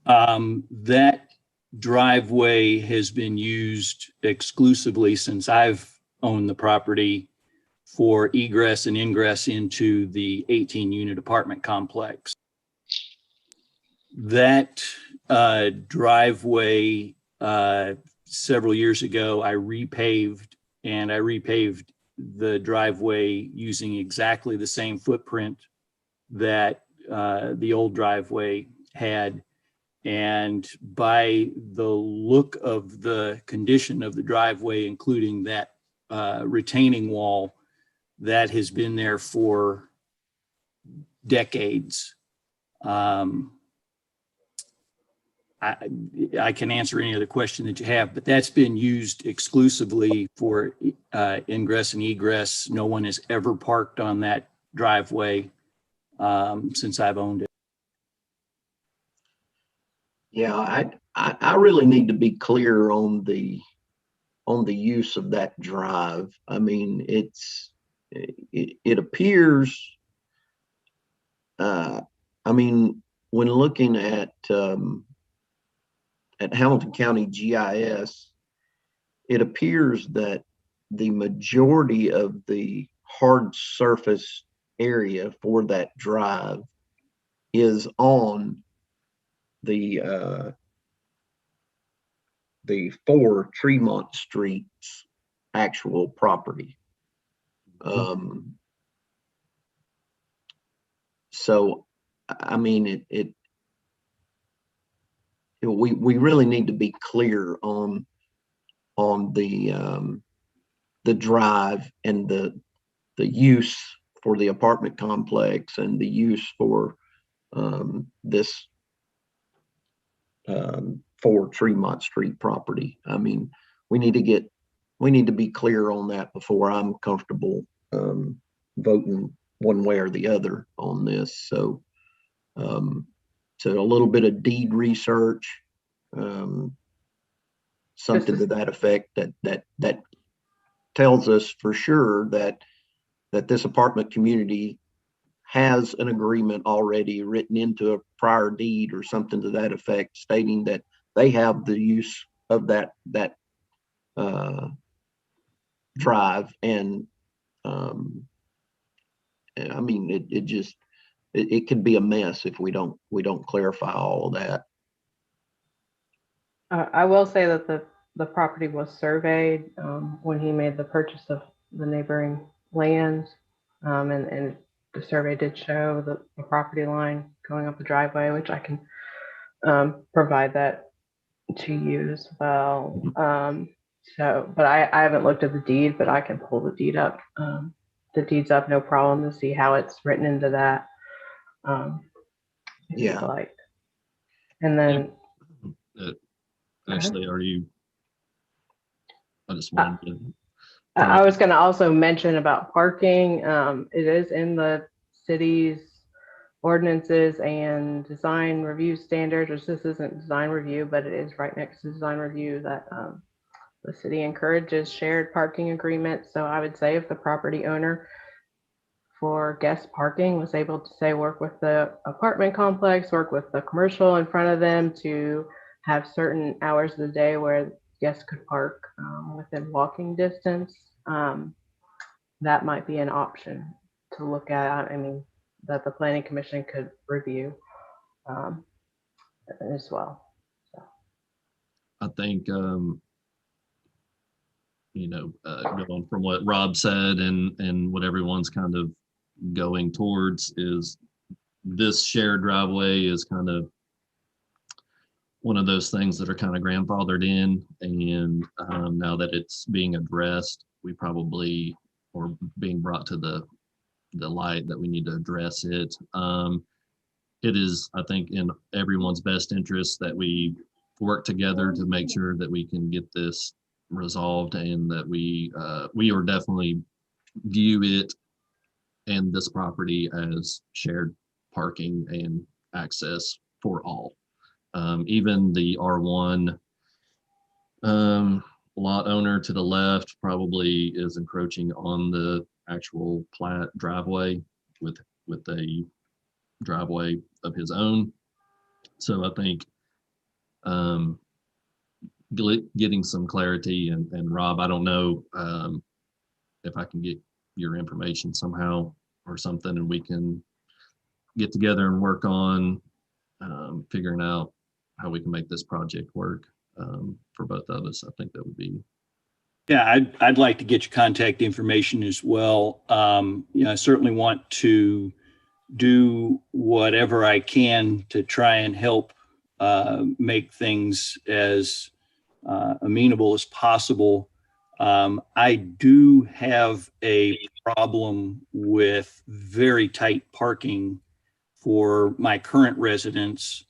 That driveway has been used exclusively since I've owned the property for egress and ingress into the 18-unit apartment complex. That driveway, several years ago, I repaved the driveway using exactly the same footprint that the old driveway had. And by the look of the condition of the driveway, including that retaining wall, that has been there for decades. I can answer any other question that you have, but that's been used exclusively for ingress and egress. No one has ever parked on that driveway since I've owned it. Yeah, I really need to be clear on the use of that drive. I mean, it appears, I mean, when looking at Hamilton County GIS, it appears that the majority of the hard surface area for that drive is on the 4 Tremont Street's actual property. So, I mean, we really need to be clear on the drive and the use for the apartment complex and the use for this 4 Tremont Street property. I mean, we need to be clear on that before I'm comfortable voting one way or the other on this. So, so a little bit of deed research, something to that effect that tells us for sure that this apartment community has an agreement already written into a prior deed or something to that effect, stating that they have the use of that drive. And I mean, it could be a mess if we don't clarify all of that. I will say that the property was surveyed when he made the purchase of the neighboring lands, and the survey did show the property line going up the driveway, which I can provide that to you as well. So, but I haven't looked at the deed, but I can pull the deed up. The deed's up, no problem, to see how it's written into that. If you'd like. And then actually, are you? I just wanted to. I was going to also mention about parking. It is in the city's ordinances and design review standards, which this isn't design review, but it is right next to design review, that the city encourages shared parking agreements. So I would say if the property owner for guest parking was able to say, work with the apartment complex, work with the commercial in front of them to have certain hours of the day where guests could park within walking distance, that might be an option to look at. I mean, that the planning commission could review as well. So. I think, going from what Rob said and what everyone's kind of going towards is this shared driveway is kind of one of those things that are kind of grandfathered in, and now that it's being addressed, we probably, or being brought to the light that we need to address it. It is, I think, in everyone's best interest that we work together to make sure that we can get this resolved, and that we are definitely view it and this property as shared parking and access for all. Even the R1 lot owner to the left probably is encroaching on the actual Plat driveway with a driveway of his own. So I think getting some clarity, and Rob, I don't know if I can get your information somehow or something, and we can get together and work on figuring out how we can make this project work for both of us. I think that would be. Yeah, I'd like to get your contact information as well. I certainly want to do whatever I can to try and help make things as amenable as possible. I do have a problem with very tight parking for my current residents.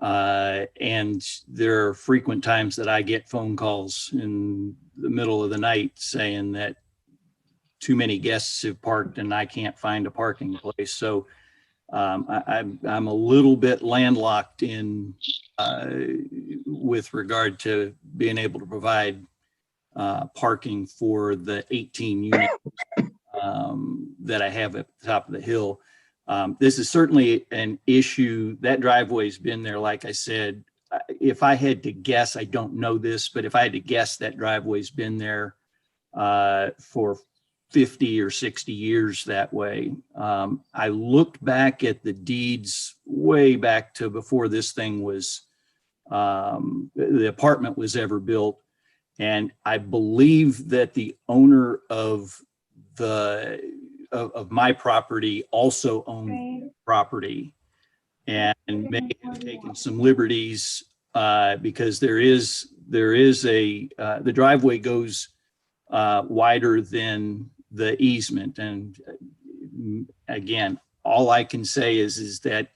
And there are frequent times that I get phone calls in the middle of the night saying that too many guests have parked and I can't find a parking place. So I'm a little bit landlocked in with regard to being able to provide parking for the 18 units that I have at the top of the hill. This is certainly an issue. That driveway's been there, like I said. If I had to guess, I don't know this, but if I had to guess, that driveway's been there for 50 or 60 years that way. I looked back at the deeds way back to before this thing was, the apartment was ever built. And I believe that the owner of my property also owned property and may have taken some liberties because there is the driveway goes wider than the easement. And again, all I can say is that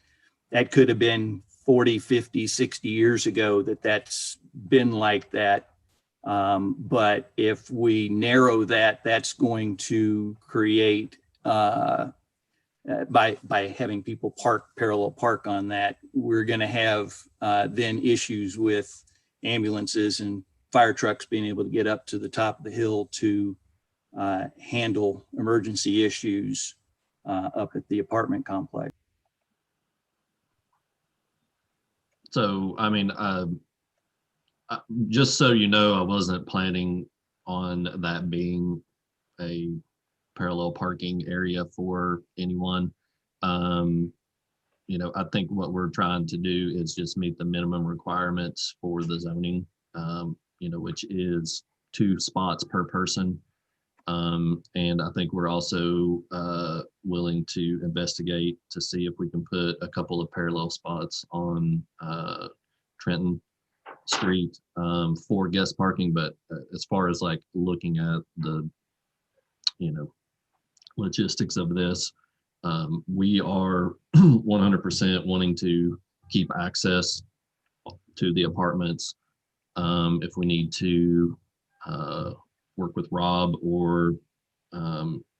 could have been 40, 50, 60 years ago that's been like that. But if we narrow that, that's going to create, by having people parallel park on that, we're going to have then issues with ambulances and fire trucks being able to get up to the top of the hill to handle emergency issues up at the apartment complex. So, I mean, just so you know, I wasn't planning on that being a parallel parking area for anyone. You know, I think what we're trying to do is just meet the minimum requirements for the zoning, you know, which is 2 spots per person. And I think we're also willing to investigate to see if we can put a couple of parallel spots on Trenton Street for guest parking. But as far as like looking at the, you know, logistics of this, we are 100% wanting to keep access to the apartments. If we need to work with Rob or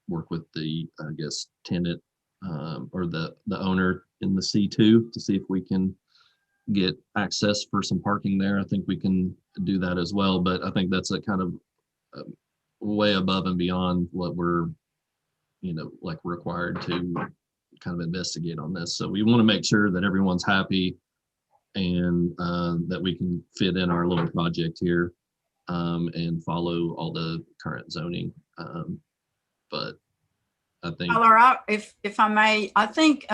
work with the, I guess, tenant or the owner in the C2 to see if we can get access for some parking there. I think we can do that as well, but I think that's a kind of way above and beyond what we're, you know, like required to kind of investigate on this. So we want to make sure that everyone's happy and that we can fit in our little project here and follow all the current zoning. But I think, Tyler, if I may, I think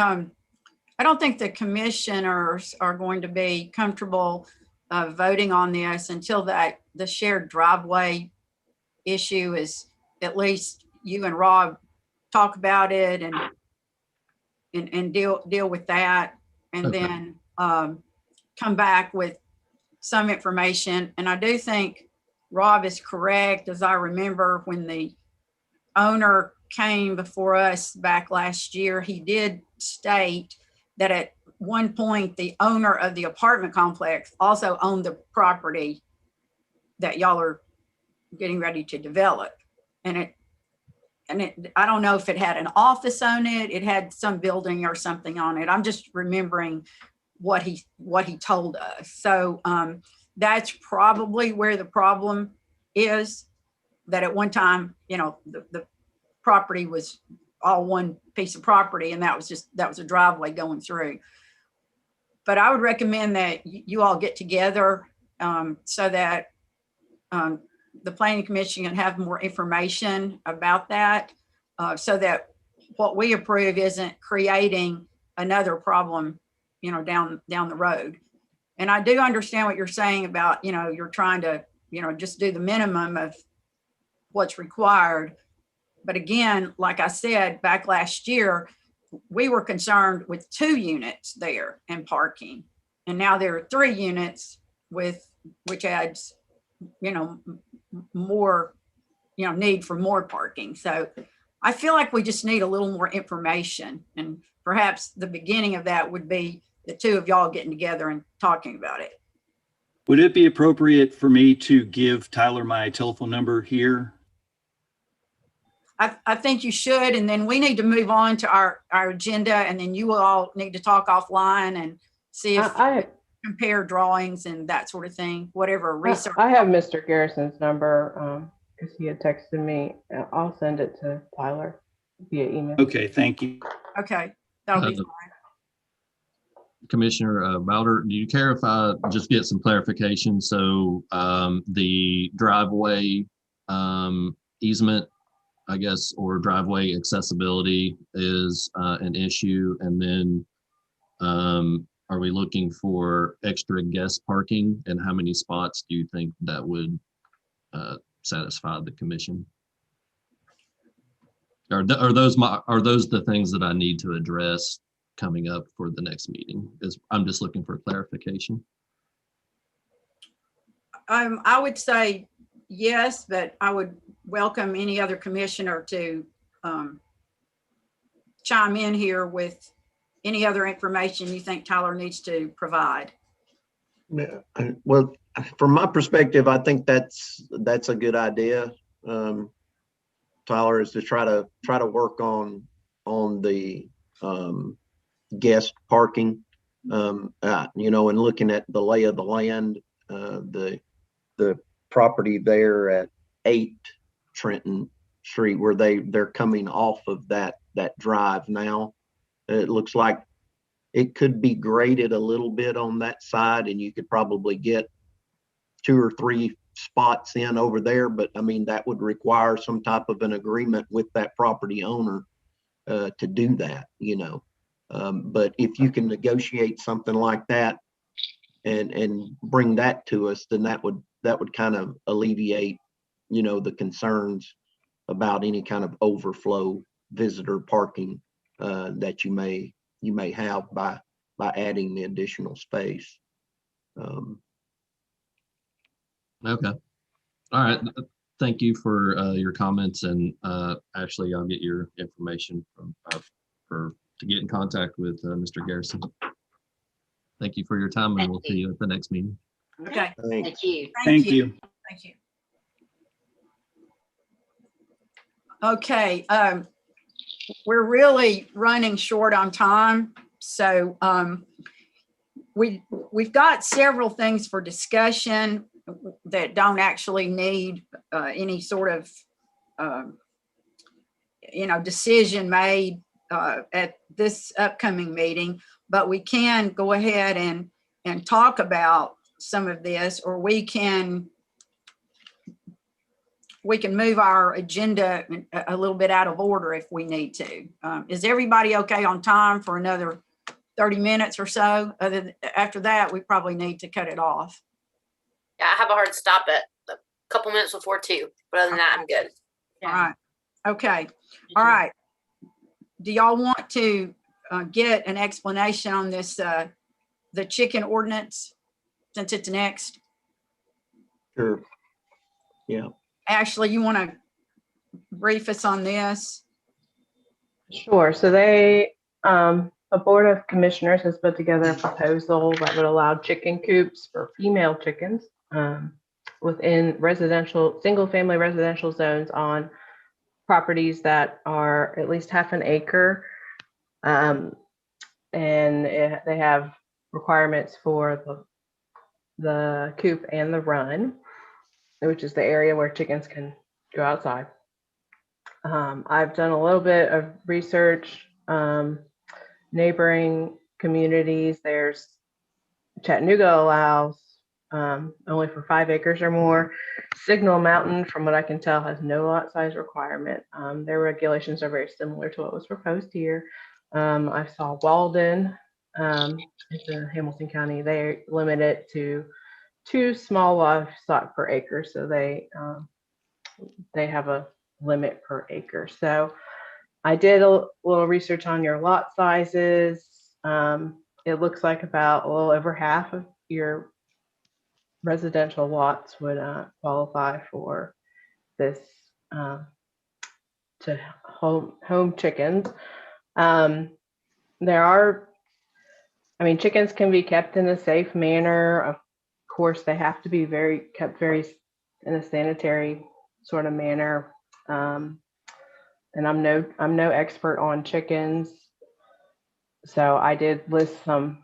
I don't think the commissioners are going to be comfortable voting on this until the shared driveway issue is, at least you and Rob talk about it and deal with that, and okay. then come back with some information. And I do think Rob is correct. As I remember, when the owner came before us back last year, he did state that at one point the owner of the apartment complex also owned the property that y'all are getting ready to develop. And I don't know if it had an office on it, it had some building or something on it. I'm just remembering what he told us. So that's probably where the problem is, that at one time, you know, the property was all one piece of property, and that was a driveway going through. But I would recommend that you all get together so that the Planning Commission can have more information about that, so that what we approve isn't creating another problem, you know, down the road. And I do understand what you're saying about, you know, you're trying to, you know, just do the minimum of what's required. But again, like I said, back last year, we were concerned with 2 units there and parking. And now there are 3 units which adds, more, need for more parking. So I feel like we just need a little more information, and perhaps the beginning of that would be the 2 of y'all getting together and talking about it. Would it be appropriate for me to give Tyler my telephone number here? I think you should, and then we need to move on to our agenda, and then you will all need to talk offline and see if compare drawings and that sort of thing, whatever research. I have Mr. Garrison's number because he had texted me. I'll send it to Tyler via email. Okay, thank you. Okay, that'll be fine. Commissioner Bowder, do you care if I just get some clarification? So the driveway easement, I guess, or driveway accessibility is an issue. And then are we looking for extra guest parking, and how many spots do you think that would satisfy the commission? Are those the things that I need to address coming up for the next meeting? I'm just looking for clarification. I would say yes, but I would welcome any other commissioner to chime in here with any other information you think Tyler needs to provide. Yeah, well, from my perspective, I think that's a good idea. Tyler, is to try to work on the guest parking, and looking at the lay of the land, the property there at 8 Trenton Street, where they're coming off of that drive now. It looks like it could be graded a little bit on that side, and you could probably get 2 or 3 spots in over there. But I mean, that would require some type of an agreement with that property owner to do that, but if you can negotiate something like that and bring that to us, then that would kind of alleviate, the concerns about any kind of overflow visitor parking that you may have by adding the additional space. Okay. All right. Thank you for your comments, and Ashley, I'll get your information to get in contact with Mr. Garrison. Thank you for your time, and we'll see you at the next meeting. Okay. Thank you. Thank you. Thank you. Okay, we're really running short on time, so we've got several things for discussion that don't actually need any sort of decision made at this upcoming meeting, but we can go ahead and talk about some of this, or we can move our agenda a little bit out of order if we need to. Is everybody okay on time for another 30 minutes or so? After that, we probably need to cut it off. Yeah, I have a hard stop at a couple minutes before 2, but other than that, I'm good. All right. Okay. All right. Do y'all want to get an explanation on this, the chicken ordinance, since it's next? Sure. Yeah. Ashley, you want to brief us on this? Sure. So the Board of Commissioners has put together a proposal that would allow chicken coops for female chickens within single-family residential zones on properties that are at least half an acre. And they have requirements for the coop and the run, which is the area where chickens can go outside. I've done a little bit of research. Neighboring communities, there's Chattanooga allows only for 5 acres or more. Signal Mountain, from what I can tell, has no lot size requirement. Their regulations are very similar to what was proposed here. I saw Walden, it's in Hamilton County. They limit it to 2 small livestock per acre, so they have a limit per acre. So I did a little research on your lot sizes. it looks like about a little over half of your residential lots would qualify for this to home chickens. There are, I mean, chickens can be kept in a safe manner. Of course, they have to be kept very in a sanitary sort of manner. And I'm no expert on chickens, so I did list some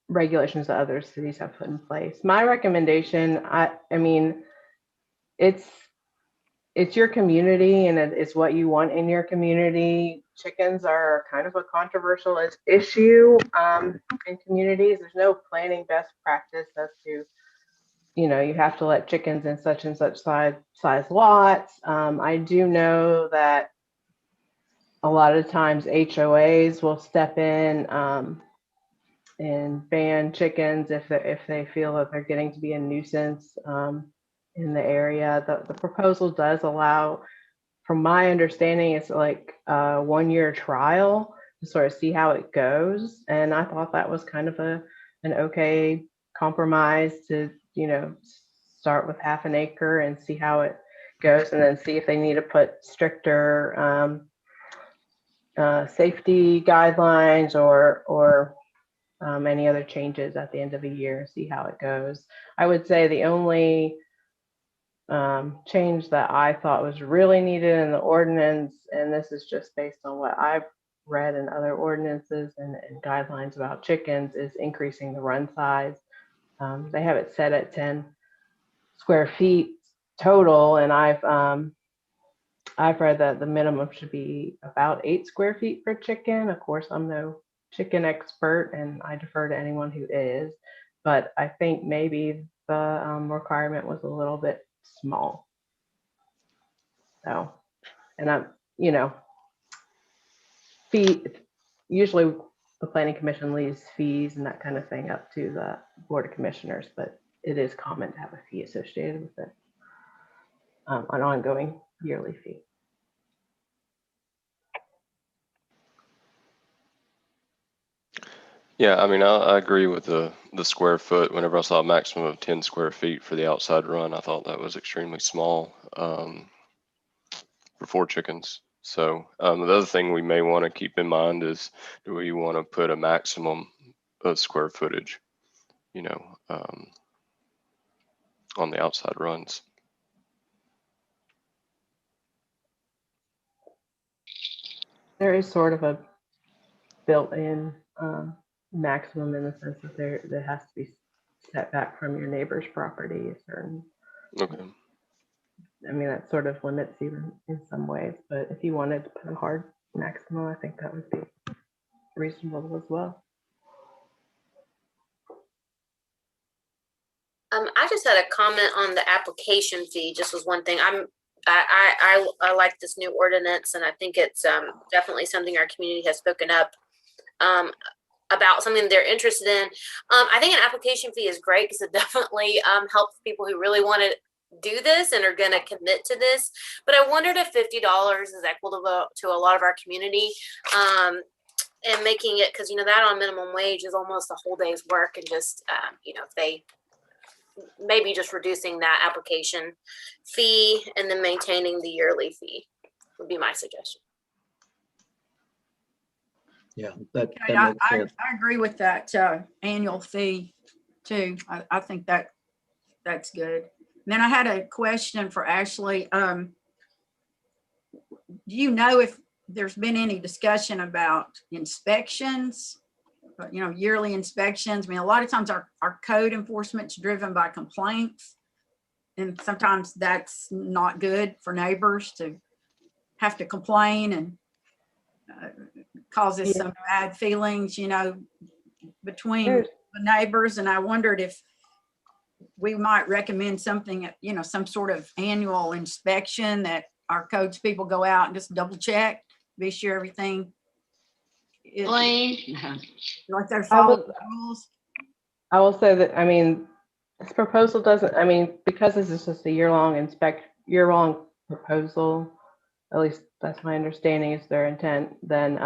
regulations that other cities have put in place. My recommendation, I mean, it's your community and it's what you want in your community. Chickens are kind of a controversial issue in communities. There's no planning best practice as to, you have to let chickens in such and such size lots. I do know that a lot of times HOAs will step in and ban chickens if they feel that they're getting to be a nuisance in the area. The proposal does allow, from my understanding, it's like a 1-year trial to sort of see how it goes. And I thought that was kind of an okay compromise to, start with half an acre and see how it goes, and then see if they need to put stricter safety guidelines or any other changes at the end of the year, see how it goes. I would say the only change that I thought was really needed in the ordinance, and this is just based on what I've read in other ordinances and guidelines about chickens, is increasing the run size. They have it set at 10 square feet total, and I've read that the minimum should be about 8 square feet per chicken. Of course, I'm no chicken expert and I defer to anyone who is, but I think maybe the requirement was a little bit small. So, and I'm, usually the planning commission leaves fees and that kind of thing up to the board of commissioners, but it is common to have a fee associated with it, an ongoing yearly fee. Yeah, I mean, I agree with the square foot. Whenever I saw a maximum of 10 square feet for the outside run, I thought that was extremely small for 4 chickens. So the other thing we may want to keep in mind is, do we want to put a maximum of square footage, on the outside runs? There is sort of a built-in maximum in the sense that there has to be set back from your neighbor's property a certain. Okay. I mean, that sort of limits even in some ways, but if you wanted to put a hard maximum, I think that would be reasonable as well. I just had a comment on the application fee. Just was one thing. I like this new ordinance, and I think it's definitely something our community has spoken up about, something they're interested in. I think an application fee is great because it definitely helps people who really want to do this and are going to commit to this. But I wondered if $50 is equitable to a lot of our community, and making it, because that on minimum wage is almost a whole day's work, and just if they maybe just reducing that application fee and then maintaining the yearly fee would be my suggestion. Yeah, that Okay, makes sense. I agree with that annual fee too. I think that's good. And then I had a question for Ashley. Do you know if there's been any discussion about inspections? Yearly inspections. I mean, a lot of times our code enforcement's driven by complaints, and sometimes that's not good for neighbors to have to complain, and causes some bad feelings, between the neighbors. And I wondered if we might recommend something, some sort of annual inspection that our codes people go out and just double check, be sure everything Please. like they're following the rules. I will say that, I mean, this proposal doesn't, I mean, because this is just a year-long proposal, at least that's my understanding is their intent, then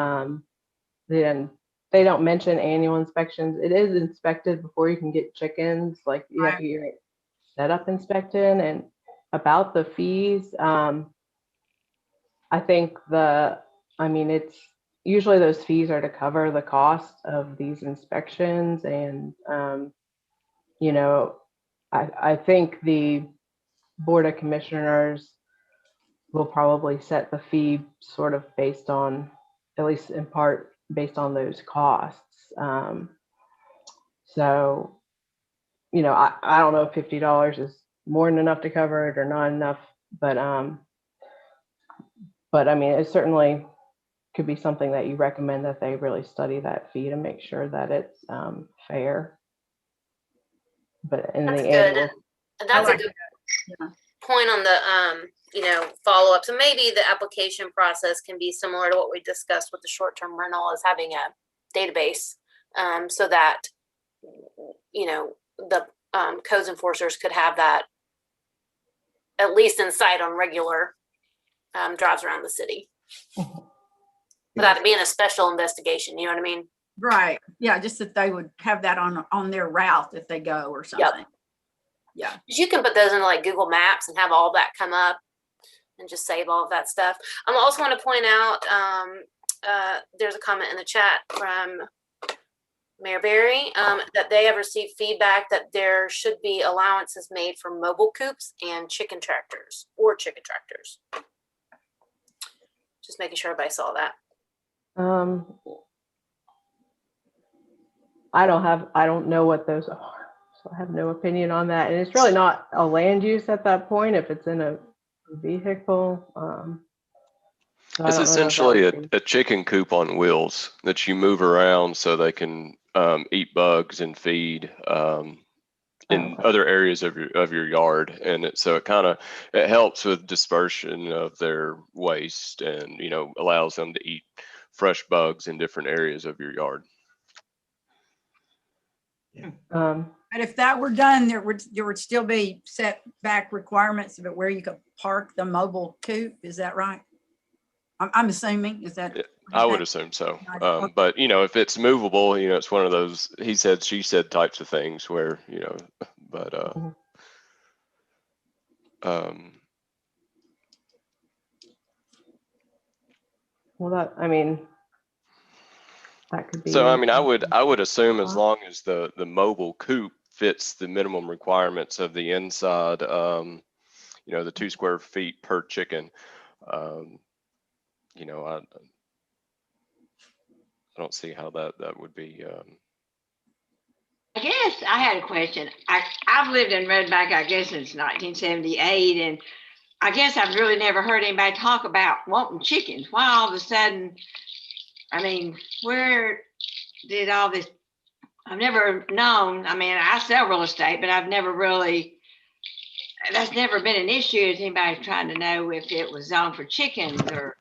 they don't mention annual inspections. It is inspected before you can get chickens. Like you have to get your setup inspected. And about the fees, I think it's usually those fees are to cover the cost of these inspections. And, I think the Board of Commissioners will probably set the fee sort of based on, at least in part, based on those costs. So, I don't know if $50 is more than enough to cover it or not enough, but it certainly could be something that you recommend that they really study that fee to make sure that it's fair. But in That's the good. end, And that's a good point on the, follow-up. So maybe the application process can be similar to what we discussed with the short-term rental, as having a database, so that, the codes enforcers could have that at least in sight on regular drives around the city, without it being a special investigation. You know what I mean? Right. Yeah. Just that they would have that on their route if they go or something. Yep. Yeah. You can put those in like Google Maps and have all that come up and just save all of that stuff. I also want to point out, there's a comment in the chat from Mayor Barry, that they have received feedback that there should be allowances made for mobile coops and chicken tractors. Just making sure everybody saw that. I don't know what those are, so I have no opinion on that. And it's really not a land use at that point if it's in a vehicle. So It's essentially a chicken coop on wheels that you move around so they can eat bugs and feed in other areas of your yard, and it helps with dispersion of their waste, and allows them to eat fresh bugs in different areas of your yard. But if that were done, there would still be setback requirements of it where you could park the mobile coop. Is that right? I'm assuming. Is that? I would assume so. But if it's movable, it's one of those he said, she said types of things where, but well, that could be. So I would assume as long as the mobile coop fits the minimum requirements of the inside, the 2 square feet per chicken, I don't see how that would be. I guess I had a question. I've lived in Redback, I guess, since 1978, and I guess I've really never heard anybody talk about wanting chickens. Why all of a sudden? Where did all this? I've never known. I sell real estate, but I've never really. That's never been an issue. Is anybody trying to know if it was zoned for chickens or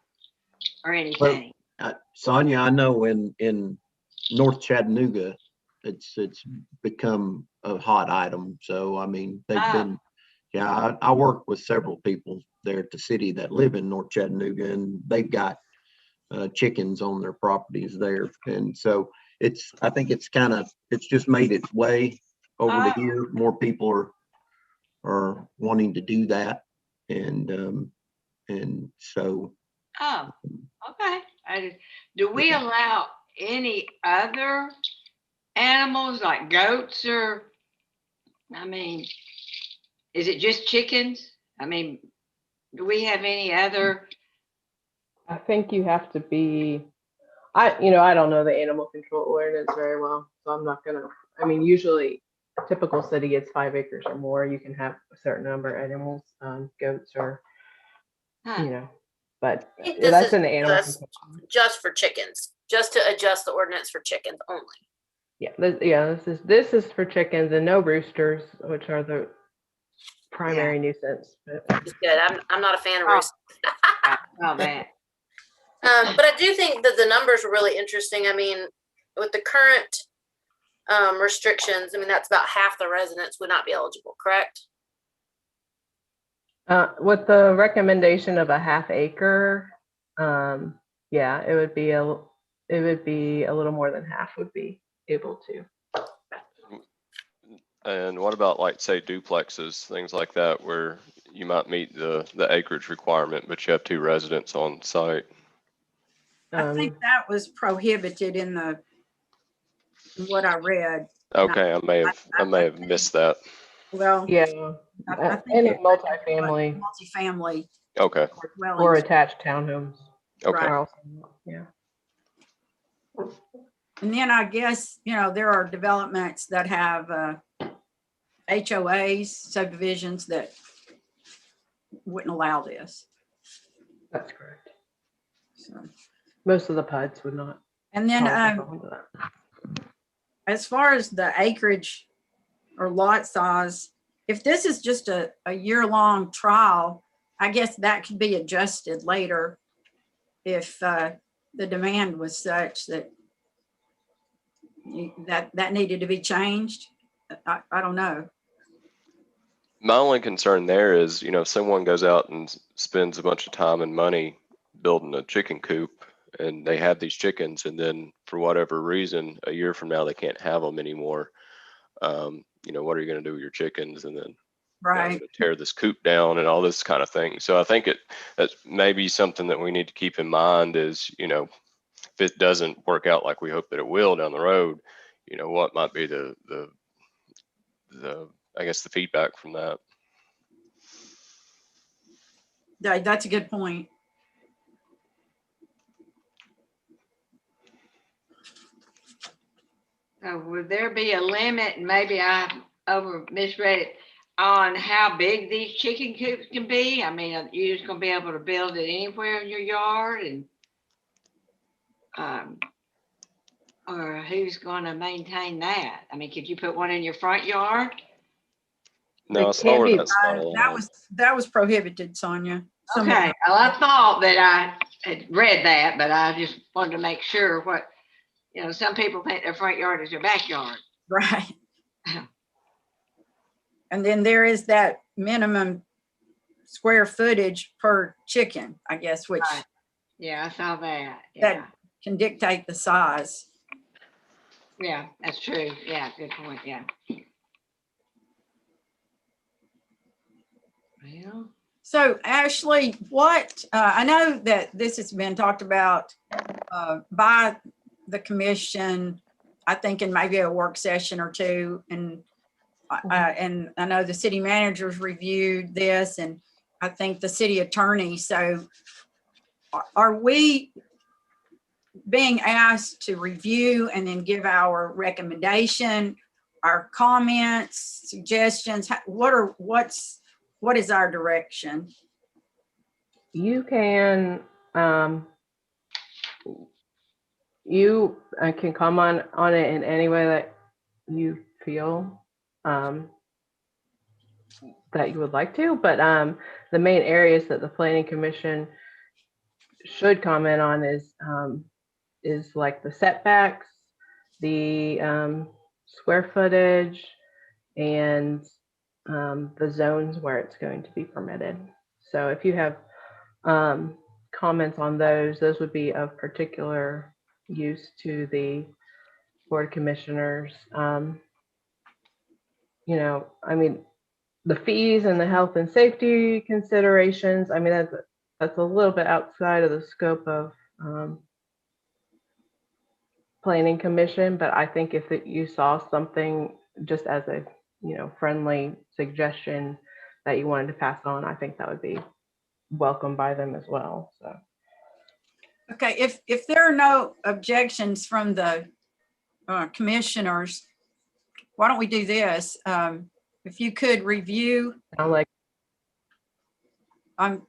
anything? Well, Sonia, I know in North Chattanooga, it's become a hot item. So they've been. Yeah, I work with several people there at the city that live in North Chattanooga, and they've got chickens on their properties there. And so I think it's just made its way over the year. More people are wanting to do that. And so. Oh, okay. Do we allow any other animals like goats or, is it just chickens? Do we have any other? I think you have to be, I don't know the animal control ordinance very well, so I'm not gonna, usually a typical city gets 5 acres or more. You can have a certain number of animals, goats or, but that's an animal. Just for chickens, just to adjust the ordinance for chickens only. This is for chickens and no roosters, which are the primary nuisance. It's good. I'm not a fan of roosters. Oh man. But I do think that the numbers are really interesting. With the current restrictions, that's about half the residents would not be eligible, correct? With the recommendation of a 1/2 acre, it it would be a little more than half would be able to. And what about like say duplexes, things like that, where you might meet the acreage requirement, but you have 2 residents on site? I think that was prohibited in what I read. Okay, I may have missed that. Well, yeah, I think any it- multifamily multifamily Okay. or dwellings. attached townhomes. Okay. are also- Yeah. And then I guess, there are developments that have HOAs, subdivisions that wouldn't allow this. That's correct. So, Most of the PUDs would not. and then qualify for that. as far as the acreage or lot size, if this is just a year-long trial, I guess that could be adjusted later if the demand was such that that needed to be changed. I don't know. My only concern there is, if someone goes out and spends a bunch of time and money building a chicken coop and they have these chickens and then for whatever reason, a year from now, they can't have them anymore. What are you going to do with your chickens? And then Right. tear this coop down and all this kind of thing. So I think that's maybe something that we need to keep in mind is, if it doesn't work out like we hope that it will down the road, what might be the I guess the feedback from that. That's a good point. So would there be a limit, and maybe I misread it, on how big these chicken coops can be? I mean, are you just gonna be able to build it anywhere in your yard, and or who's gonna maintain that? I mean, could you put one in your front yard? No, It can't be- that's not allowed. That was prohibited, Sonia. Okay, well, I thought that I had read that, but I just wanted to make sure what, some people think their front yard is their backyard. Right. And then there is that minimum square footage per chicken, I guess, which Right. Yeah, I saw that. that Yeah, can dictate the size. yeah, that's true. Yeah, good point. Yeah. Well, So Ashley, what, I know that this has been talked about by the commission, I think in maybe a work session or two, and I know the city managers reviewed this, and I think the city attorney. So are we being asked to review and then give our recommendation, our comments, suggestions? What is our direction? You can you can comment on it in any way that you feel that you would like to, but the main areas that the planning commission should comment on is like the setbacks, the square footage, and the zones where it's going to be permitted. So if you have comments on those would be of particular use to the board of commissioners. I mean, the fees and the health and safety considerations, I mean, that's a little bit outside of the scope of planning commission, but I think if you saw something just as a friendly suggestion that you wanted to pass on, I think that would be welcomed by them as well. So Okay, if there are no objections from the commissioners, why don't we do this? If you could review. sound like I'm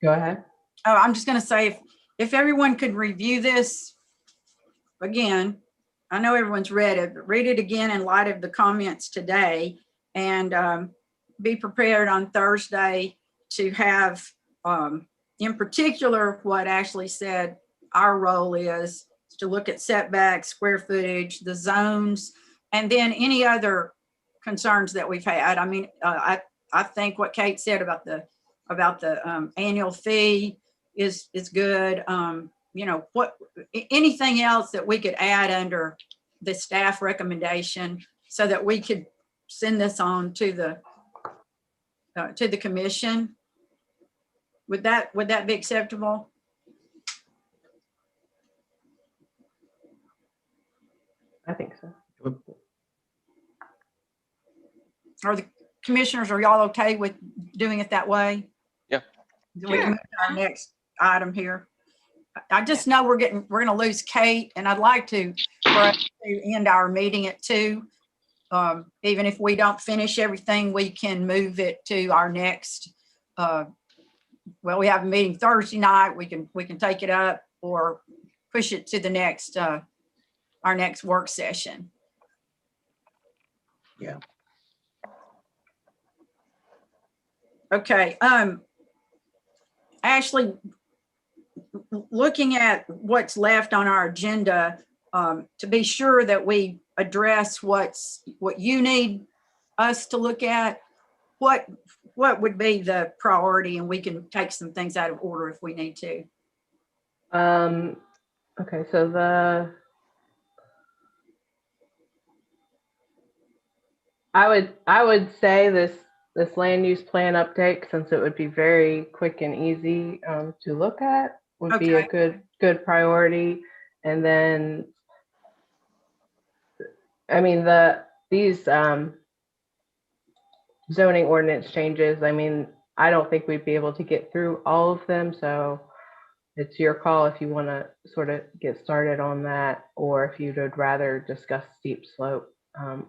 go ahead. Oh, I'm just going to say if everyone could review this again, I know everyone's read it, but read it again in light of the comments today, and be prepared on Thursday to have, in particular, what Ashley said our role is to look at setbacks, square footage, the zones, and then any other concerns that we've had. I mean, I think what Kate said about the annual fee is good. you know, anything else that we could add under the staff recommendation so that we could send this on to the commission. Would that be acceptable? I think so. Are the commissioners, are y'all okay with doing it that way? Yeah. We can move to our next item here. I just know we're going to lose Kate, and I'd like to, for us to end our meeting at 2. Even if we don't finish everything, we can move it to our next, well, we have a meeting Thursday night. We can take it up or push it to the next, our next work session. Yeah. Okay. Ashley, looking at what's left on our agenda, to be sure that we address what you need us to look at, what would be the priority, and we can take some things out of order if we need to. Okay, so I would say this land use plan update, since it would be very quick and easy to look at, would be a good priority. And then, I mean, these zoning ordinance changes, I mean, I don't think we'd be able to get through all of them. So it's your call if you want to sort of get started on that, or if you would rather discuss steep slope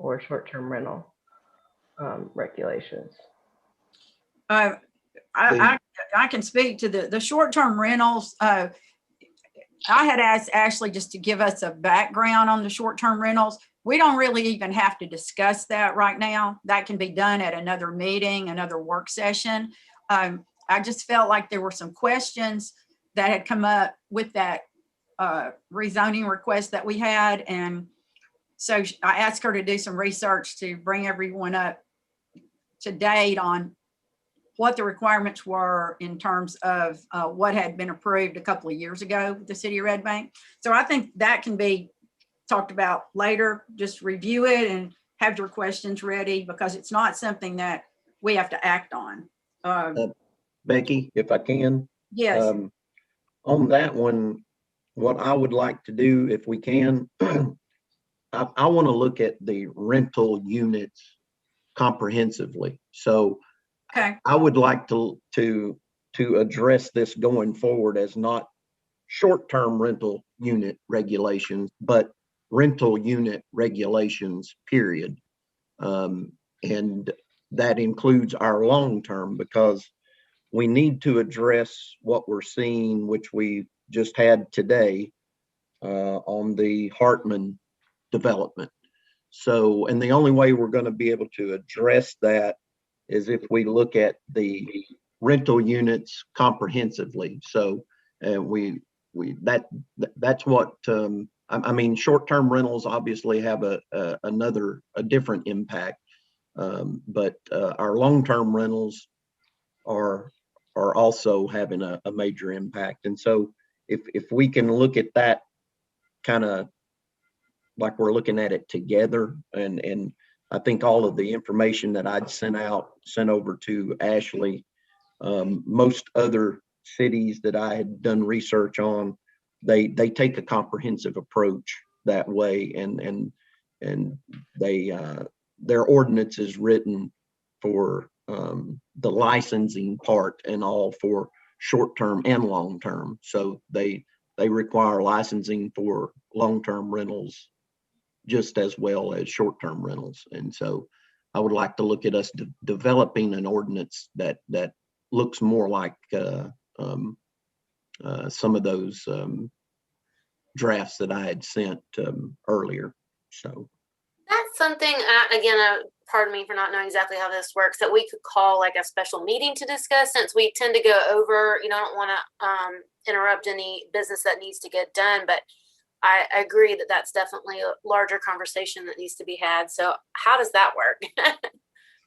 or short-term rental regulations. I can speak to the short-term rentals. I had asked Ashley just to give us a background on the short-term rentals. We don't really even have to discuss that right now. That can be done at another meeting, another work session. I just felt like there were some questions that had come up with that rezoning request that we had. And so I asked her to do some research to bring everyone up to date on what the requirements were in terms of what had been approved a couple of years ago with the city of Red Bank. So I think that can be talked about later. Just review it and have your questions ready, because it's not something that we have to act on. Becky, if I can. Yes. On that one, what I would like to do, if we can, I want to look at the rental units comprehensively. So okay. I would like to address this going forward as not short-term rental unit regulations, but rental unit regulations, period. And that includes our long-term, because we need to address what we're seeing, which we just had today on the Hartman development. So, and the only way we're going to be able to address that is if we look at the rental units comprehensively. So that's what I mean. Short-term rentals obviously have a different impact, but our long-term rentals are also having a major impact. And so if we can look at that kind of like we're looking at it together, and I think all of the information that I'd sent over to Ashley, most other cities that I had done research on, they take a comprehensive approach that way, and they their ordinance is written for the licensing part and all for short-term and long-term. So they require licensing for long-term rentals just as well as short-term rentals. And so I would like to look at us developing an ordinance that looks more like some of those drafts that I had sent earlier. So that's something, again, pardon me for not knowing exactly how this works, that we could call like a special meeting to discuss, since we tend to go over, I don't want to interrupt any business that needs to get done, but I agree that that's definitely a larger conversation that needs to be had. So how does that work?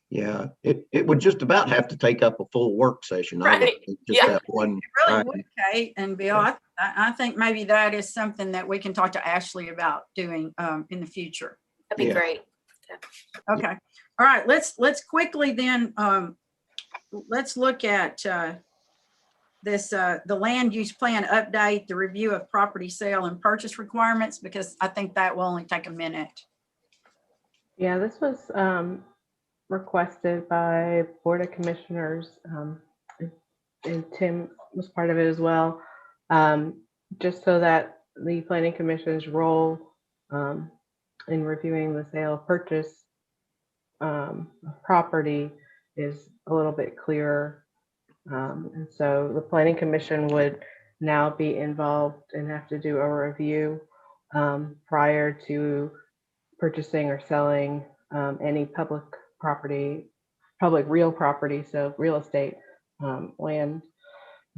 Yeah, it would just about have to take up a full work session. I would Right. think, just Yeah. that one. It really item. would, Kate and Bill. I think maybe that is something that we can talk to Ashley about doing in the future. That'd be Yeah. great. Okay. All right. Let's quickly then let's look at this the land use plan update, the review of property sale and purchase requirements, because I think that will only take a minute. Yeah, this was requested by Board of Commissioners, and Tim was part of it as well, just so that the Planning Commission's role in reviewing the sale purchase of property is a little bit clearer. And so the Planning Commission would now be involved and have to do a review prior to purchasing or selling any public property, public real property, so real estate, land,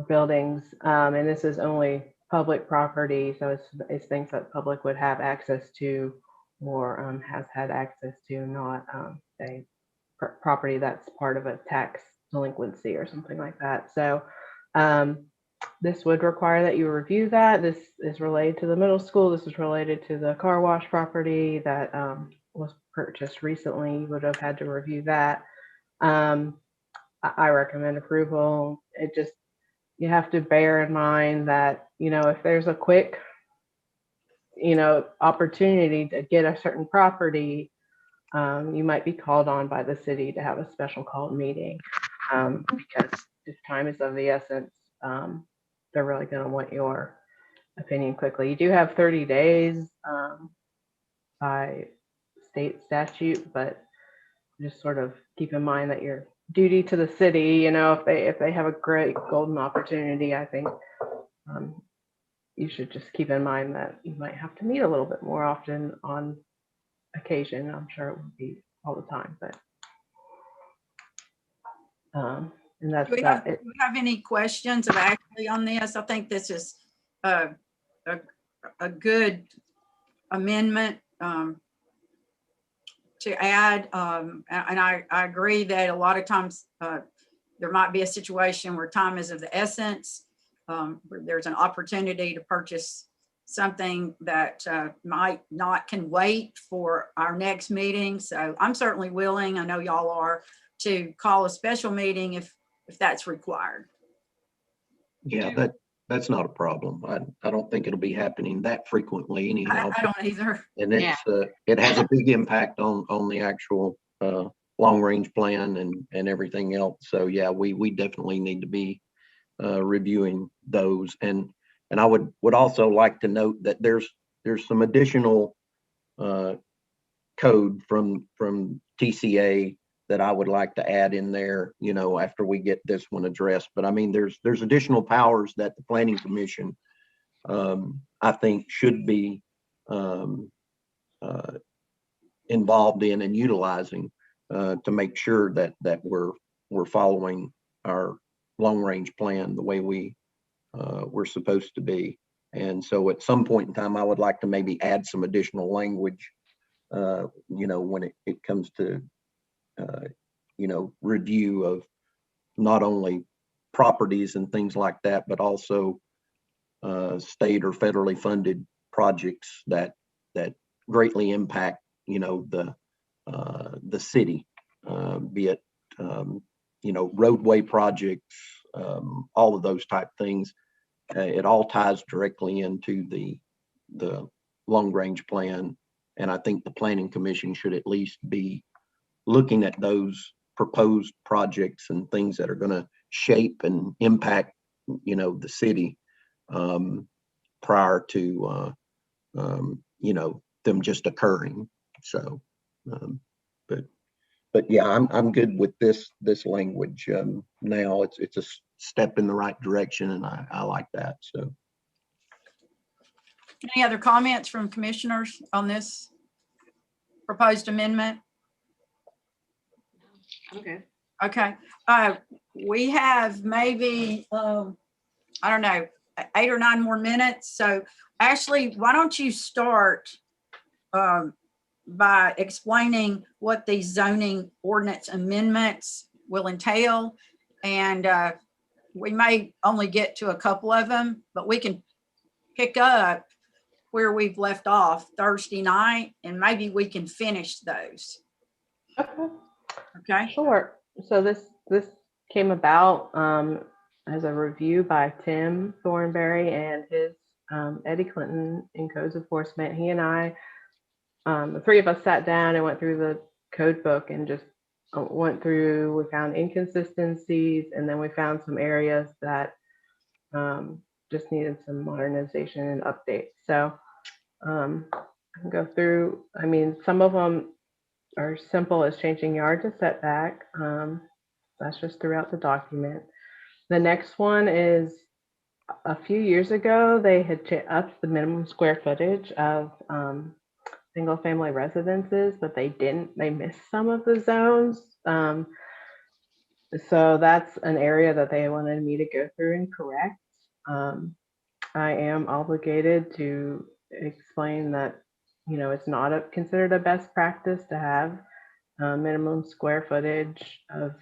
buildings. And this is only public property, so it's things that public would have access to or has had access to, not a property that's part of a tax delinquency or something like that. So this would require that you review that. This is related to the middle school. This is related to the car wash property that was purchased recently. You would have had to review that. I recommend approval. It just, you have to bear in mind that, you know, if there's a quick, you know, opportunity to get a certain property, you might be called on by the city to have a special called meeting because if time is of the essence, they're really going to want your opinion quickly. You do have 30 days by state statute, but just sort of keep in mind that your duty to the city, you know, if they have a great golden opportunity, I think you should just keep in mind that you might have to meet a little bit more often on occasion. I'm sure it won't be all the time, but and that's Do we that. have any questions of Ashley on this? I think this is a good amendment to add. And I agree that a lot of times there might be a situation where time is of the essence. Where there's an opportunity to purchase something that might not can wait for our next meeting. So I'm certainly willing, I know y'all are, to call a special meeting if that's required. Yeah, that's not a problem. I don't think it'll be happening that frequently anyhow. I don't either. And it's it has a big impact on the actual long range plan and everything else. So yeah, we definitely need to be reviewing those. And I would also like to note that there's some additional code from TCA that I would like to add in there, you know, after we get this one addressed. But I mean, there's additional powers that the Planning Commission, I think, should be involved in and utilizing to make sure that we're following our long range plan the way we're supposed to be. And so at some point in time, I would like to maybe add some additional language, you know, when it comes to you know, review of not only properties and things like that, but also state or federally funded projects that greatly impact, you know, the city, be it you know, roadway projects, all of those type things. It all ties directly into the long range plan, and I think the Planning Commission should at least be looking at those proposed projects and things that are going to shape and impact, you know, the city prior to you know, them just occurring. So but yeah, I'm good with this language now. It's a step in the right direction, and I like that. So Any other comments from commissioners on this proposed amendment? Okay. Okay. We have maybe, I don't know, 8 or 9 more minutes. So Ashley, why don't you start by explaining what these zoning ordinance amendments will entail. And we may only get to a couple of them, but we can pick up where we've left off Thursday night, and maybe we can finish those. Okay. Okay. Sure. So this came about as a review by Tim Thornberry and his Eddie Clinton in codes enforcement. He and I, the three of us sat down and went through the code book and just went through. We found inconsistencies, and then we found some areas that just needed some modernization and update. So I can go through. I mean, some of them are simple as changing yard to setback. That's just throughout the document. The next one is a few years ago, they had upped the minimum square footage of single family residences, but they missed some of the zones. So that's an area that they wanted me to go through and correct. I am obligated to explain that, you know, it's not considered a best practice to have minimum square footage of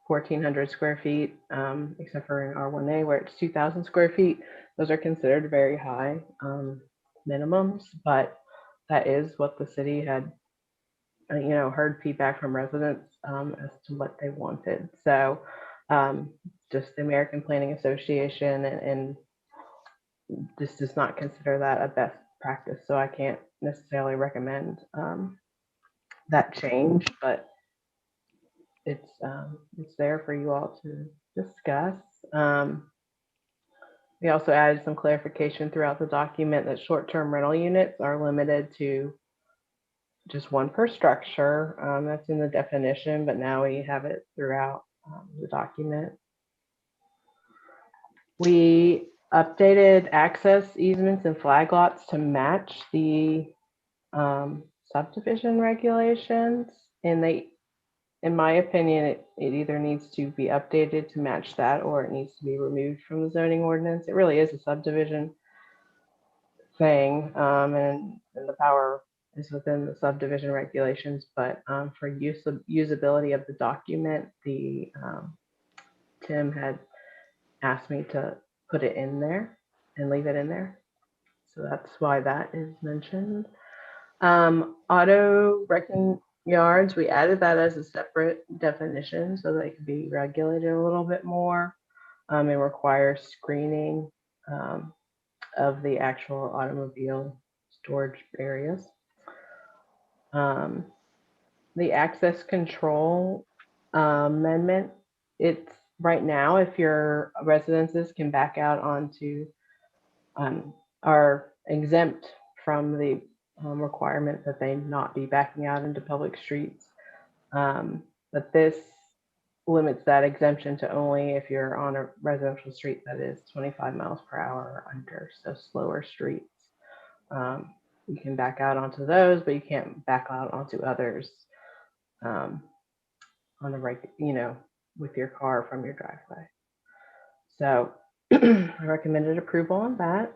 1,400 square feet, except for in R1A where it's 2,000 square feet. Those are considered very high minimums, but that is what the city had, you know, heard feedback from residents as to what they wanted. So just the American Planning Association and this does not consider that a best practice. So I can't necessarily recommend that change, but it's there for you all to discuss. We also added some clarification throughout the document that short-term rental units are limited to just one per structure. That's in the definition, but now we have it throughout the document. We updated access easements and flag lots to match the subdivision regulations, and they, in my opinion, it either needs to be updated to match that or it needs to be removed from the zoning ordinance. It really is a subdivision thing, and the power is within the subdivision regulations, but for usability of the document, the Tim had asked me to put it in there and leave it in there. So that's why that is mentioned. Auto wrecking yards, we added that as a separate definition so they can be regulated a little bit more and require screening of the actual automobile storage areas. The access control amendment, it's right now, if your residences can back out onto, are exempt from the requirement that they not be backing out into public streets. But this limits that exemption to only if you're on a residential street that is 25 miles per hour or under, so slower streets. You can back out onto those, but you can't back out onto others on the right, you know, with your car from your driveway. So I recommended approval on that.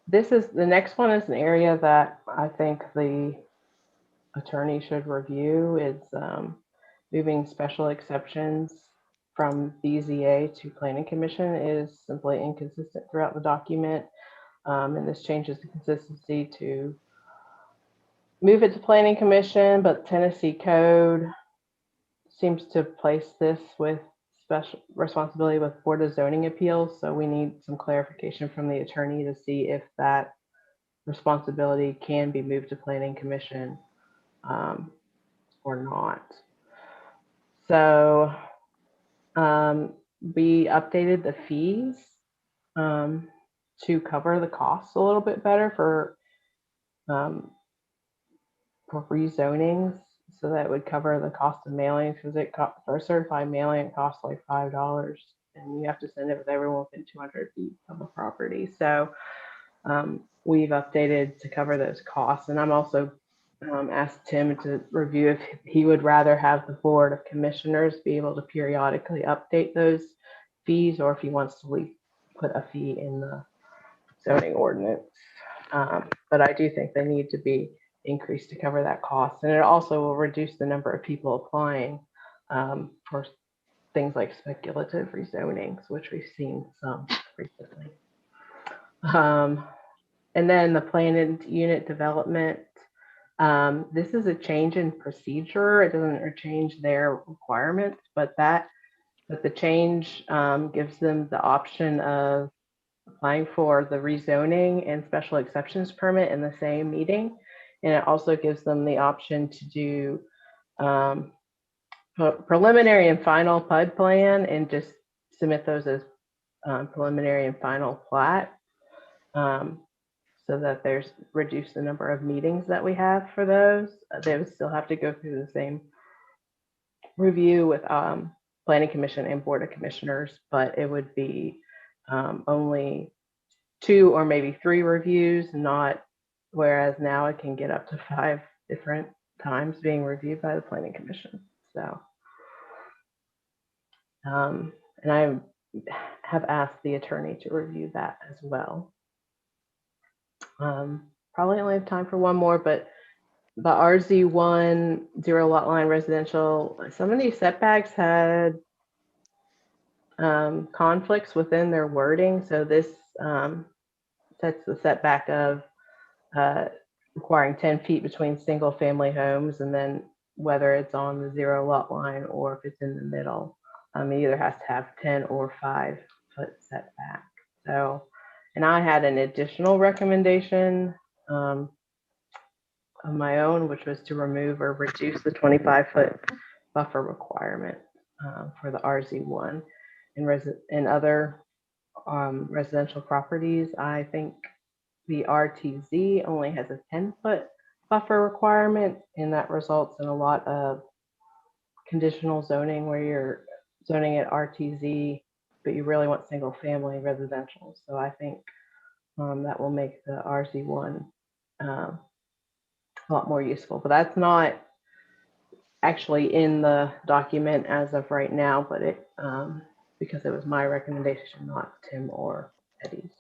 This is the next one is an area that I think the attorney should review. Is moving special exceptions from BZA to Planning Commission is simply inconsistent throughout the document. And this changes the consistency to move it to Planning Commission, but Tennessee Code seems to place this with special responsibility with Board of Zoning Appeals. So we need some clarification from the attorney to see if that responsibility can be moved to Planning Commission or not. So we updated the fees to cover the costs a little bit better for rezonings, so that would cover the cost of mailing, because for a certified mailing it costs like $5, and you have to send it with everyone within 200 feet of a property. So we've updated to cover those costs, and I'm also asked Tim to review if he would rather have the Board of Commissioners be able to periodically update those fees, or if he wants to put a fee in the zoning ordinance. But I do think they need to be increased to cover that cost. And it also will reduce the number of people applying for things like speculative rezonings, which we've seen some recently. And then the planned unit development. This is a change in procedure. It doesn't change their requirements, but the change gives them the option of applying for the rezoning and special exceptions permit in the same meeting. And it also gives them the option to do preliminary and final PUD plan and just submit those as preliminary and final plat. So that there's reduce the number of meetings that we have for those. They would still have to go through the same review with Planning Commission and Board of Commissioners, but it would be only 2 or maybe 3 reviews, not whereas now it can get up to 5 different times being reviewed by the Planning Commission. So, and I have asked the attorney to review that as well. Probably only have time for one more, but the RZ1 zero lot line residential, some of these setbacks had conflicts within their wording. So this sets the setback of requiring 10 feet between single family homes, and then whether it's on the zero lot line or if it's in the middle, it either has to have 10 or 5 foot setback. So, and I had an additional recommendation of my own, which was to remove or reduce the 25-foot buffer requirement for the RZ1 and other residential properties. I think the RTZ only has a 10-foot buffer requirement, and that results in a lot of conditional zoning where you're zoning at RTZ, but you really want single family residential. So I think that will make the RZ1 a lot more useful, but that's not actually in the document as of right now, but it because it was my recommendation, not Tim or Eddie's.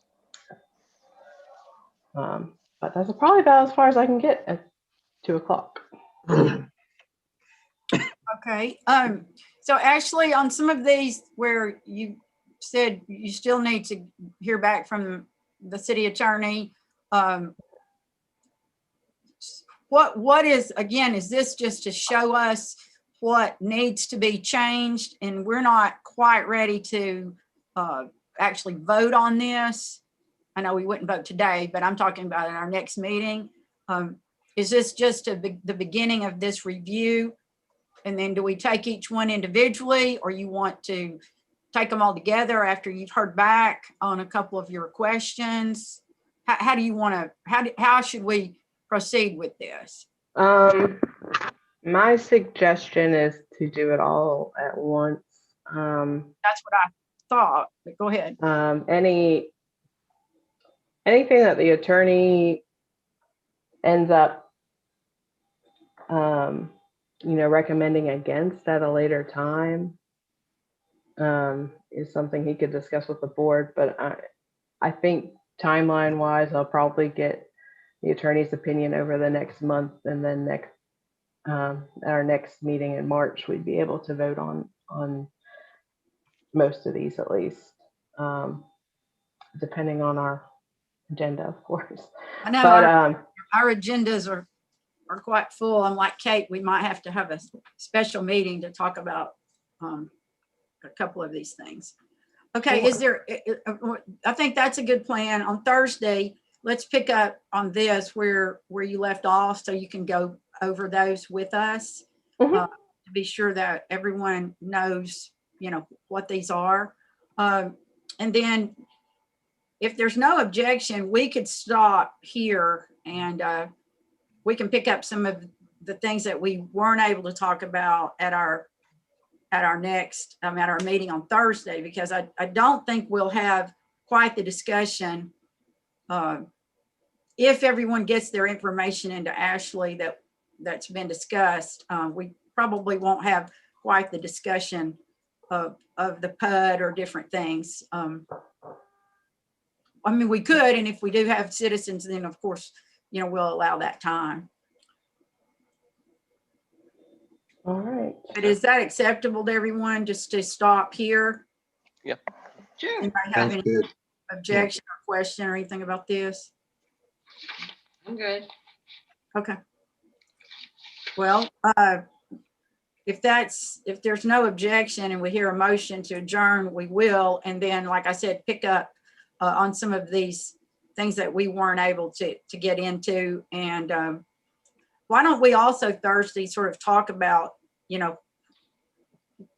But that's probably about as far as I can get at 2 o'clock. Okay. So Ashley, on some of these where you said you still need to hear back from the city attorney, what is, again, is this just to show us what needs to be changed? And we're not quite ready to actually vote on this. I know we wouldn't vote today, but I'm talking about in our next meeting. Is this just the beginning of this review? And then do we take each one individually, or you want to take them all together after you've heard back on a couple of your questions? How do you want to, how should we proceed with this? My suggestion is to do it all at once. That's what I thought, but go ahead. Anything that the attorney ends up, recommending against at a later time is something he could discuss with the board. But I think timeline wise, I'll probably get the attorney's opinion over the next month, and then at our next meeting in March, we'd be able to vote on most of these, at least, depending on our agenda, of course. I know, but our agendas are quite full. I'm like Kate, we might have to have a special meeting to talk about a couple of these things. Okay, is there, I think that's a good plan. On Thursday, let's pick up on this where you left off, so you can go over those with us to be sure that everyone knows, what these are. And then if there's no objection, we could stop here and we can pick up some of the things that we weren't able to talk about at our next, at our meeting on Thursday, because I don't think we'll have quite the discussion if everyone gets their information into Ashley that's been discussed. We probably won't have quite the discussion of the PUD or different things. I mean, we could, and if we do have citizens, then of course, you know, we'll allow that time. All right. But is that acceptable to everyone, just to stop here? Sure. Anybody have Sounds any good. objection or question or anything about this? I'm good. Okay. Well, if there's no objection and we hear a motion to adjourn, we will. And then, like I said, pick up on some of these things that we weren't able to get into. And why don't we also Thursday sort of talk about, you know,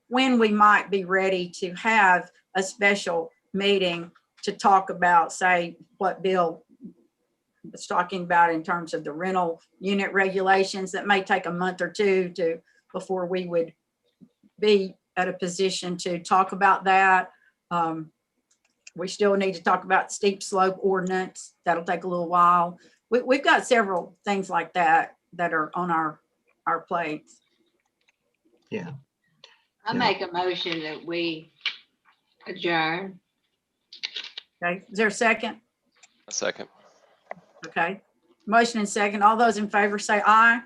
when we might be ready to have a special meeting to talk about, say, what Bill was talking about in terms of the rental unit regulations. That may take a month or two before we would be at a position to talk about that. We still need to talk about steep slope ordinance. That'll take a little while. We've got several things like that are on our plates. Yeah. I make a motion that we adjourn. Okay, is there a second? A second. Okay, motion and second. All those in favor say aye.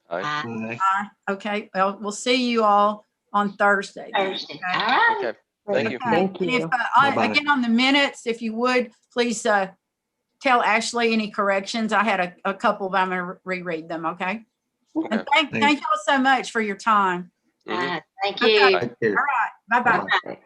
Aye. Aye. Aye. Okay, well, we'll see you all on Thursday. then, Thursday. okay? All right. Okay. Thank you. Okay, Thank and if, you. Bye-bye. again, on the minutes, if you would, please tell Ashley any corrections. I had a couple, but I'm gonna reread them, okay? Okay. And thank you all so much for your time. Mhm. Thank Okay. you. Thank you. All right, bye-bye. Bye.